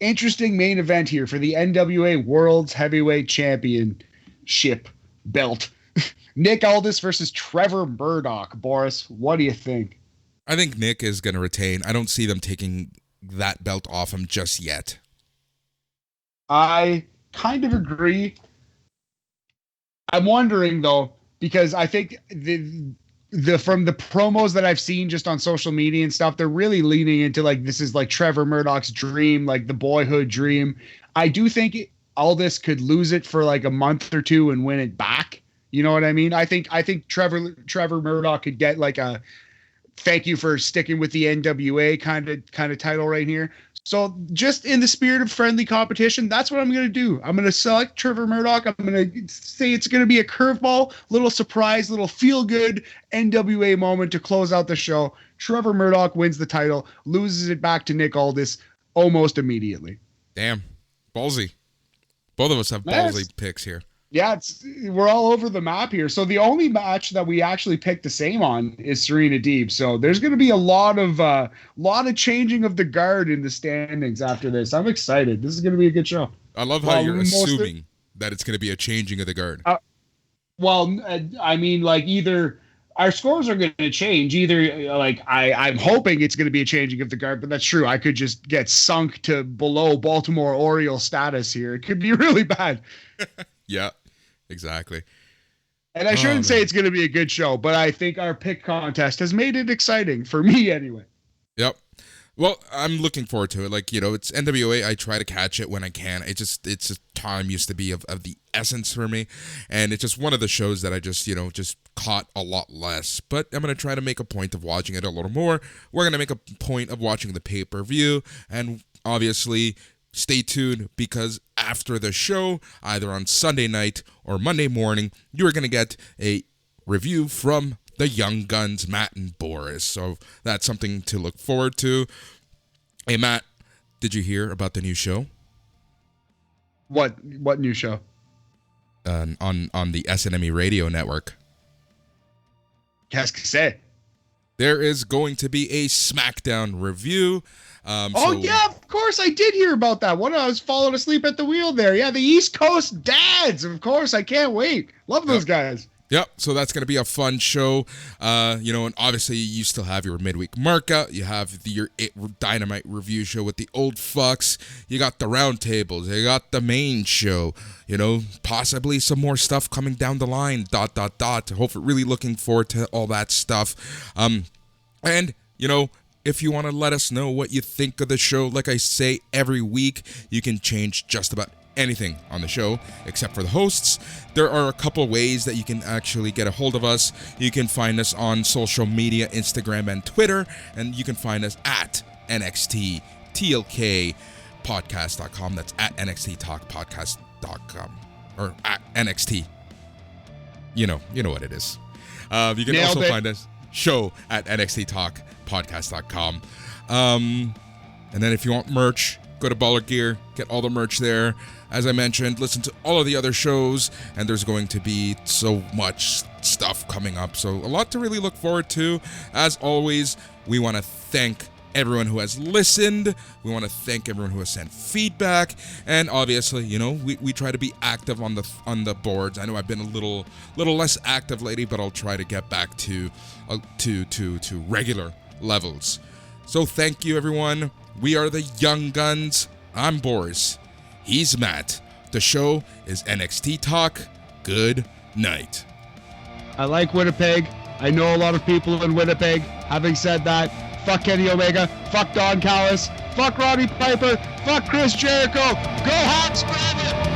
Interesting main event here for the NWA World's Heavyweight Championship belt. Nick Aldis versus Trevor Murdoch. Boris, what do you think? I think Nick is going to retain. I don't see them taking that belt off him just yet. I kind of agree. I'm wondering, though, because I think the from the promos that I've seen just on social media and stuff, they're really leaning into, like, this is like Trevor Murdoch's dream, like the boyhood dream. I do think Aldis could lose it for like a month or 2 and win it back. You know what I mean? I think Trevor Murdoch could get like a thank you for sticking with the NWA kind of title right here. So just in the spirit of friendly competition, that's what I'm going to do. I'm going to select Trevor Murdoch. I'm going to say it's going to be a curveball, little surprise, little feel-good NWA moment to close out the show. Trevor Murdoch wins the title, loses it back to Nick Aldis almost immediately. Damn. Ballsy. Both of us have ballsy picks here. Yeah, we're all over the map here. So the only match that we actually picked the same on is Serena Deeb. So there's going to be a lot of changing of the guard in the standings after this. I'm excited. This is going to be a good show. I love how you're assuming that it's going to be a changing of the guard. I mean, like, either our scores are going to change. Either, like, I'm hoping it's going to be a changing of the guard, but that's true. I could just get sunk to below Baltimore Orioles status here. It could be really bad. Yeah. Exactly. And I shouldn't say it's going to be a good show, but I think our pick contest has made it exciting for me anyway. Yep. Well, I'm looking forward to it. Like, it's NWA. I try to catch it when I can. It's time used to be of the essence for me. And it's just one of the shows that I just caught a lot less. But I'm going to try to make a point of watching it a little more. We're going to make a point of watching the pay-per-view. And obviously, stay tuned, because after the show, either on Sunday night or Monday morning, you are going to get a review from the Young Guns, Matt and Boris. So that's something to look forward to. Hey, Matt, did you hear about the new show? What new show? On the SNME radio network. Qu'est-ce que c'est? There is going to be a SmackDown review. Yeah, of course I did hear about that. I was falling asleep at the wheel there. Yeah, the East Coast dads, of course. I can't wait. Love those guys. Yep, so that's going to be a fun show. And obviously you still have your midweek markup. You have your Dynamite review show with the old fucks. You got the roundtables. You got the main show. Possibly some more stuff coming down the line. ... Hopefully, really looking forward to all that stuff. If you want to let us know what you think of the show, like I say every week, you can change just about anything on the show except for the hosts. There are a couple ways that you can actually get a hold of us. You can find us on social media, Instagram and Twitter, and you can find us at NXT TLK podcast.com. That's at NXT Talk podcast.com or at NXT. You know what it is. You can also find us show at NXT Talk podcast.com. And then if you want merch, go to Baller Gear, get all the merch there. As I mentioned, listen to all of the other shows, and there's going to be so much stuff coming up. So a lot to really look forward to. As always, we want to thank everyone who has listened. We want to thank everyone who has sent feedback. And obviously, we try to be active on the boards. I know I've been a little less active lately, but I'll try to get back to regular levels. So thank you, everyone. We are the Young Guns. I'm Boris. He's Matt. The show is NXT Talk. Good night. I like Winnipeg. I know a lot of people in Winnipeg. Having said that, fuck Kenny Omega, fuck Don Callis, fuck Roddy Piper, fuck Chris Jericho. Go Hawks, grab it!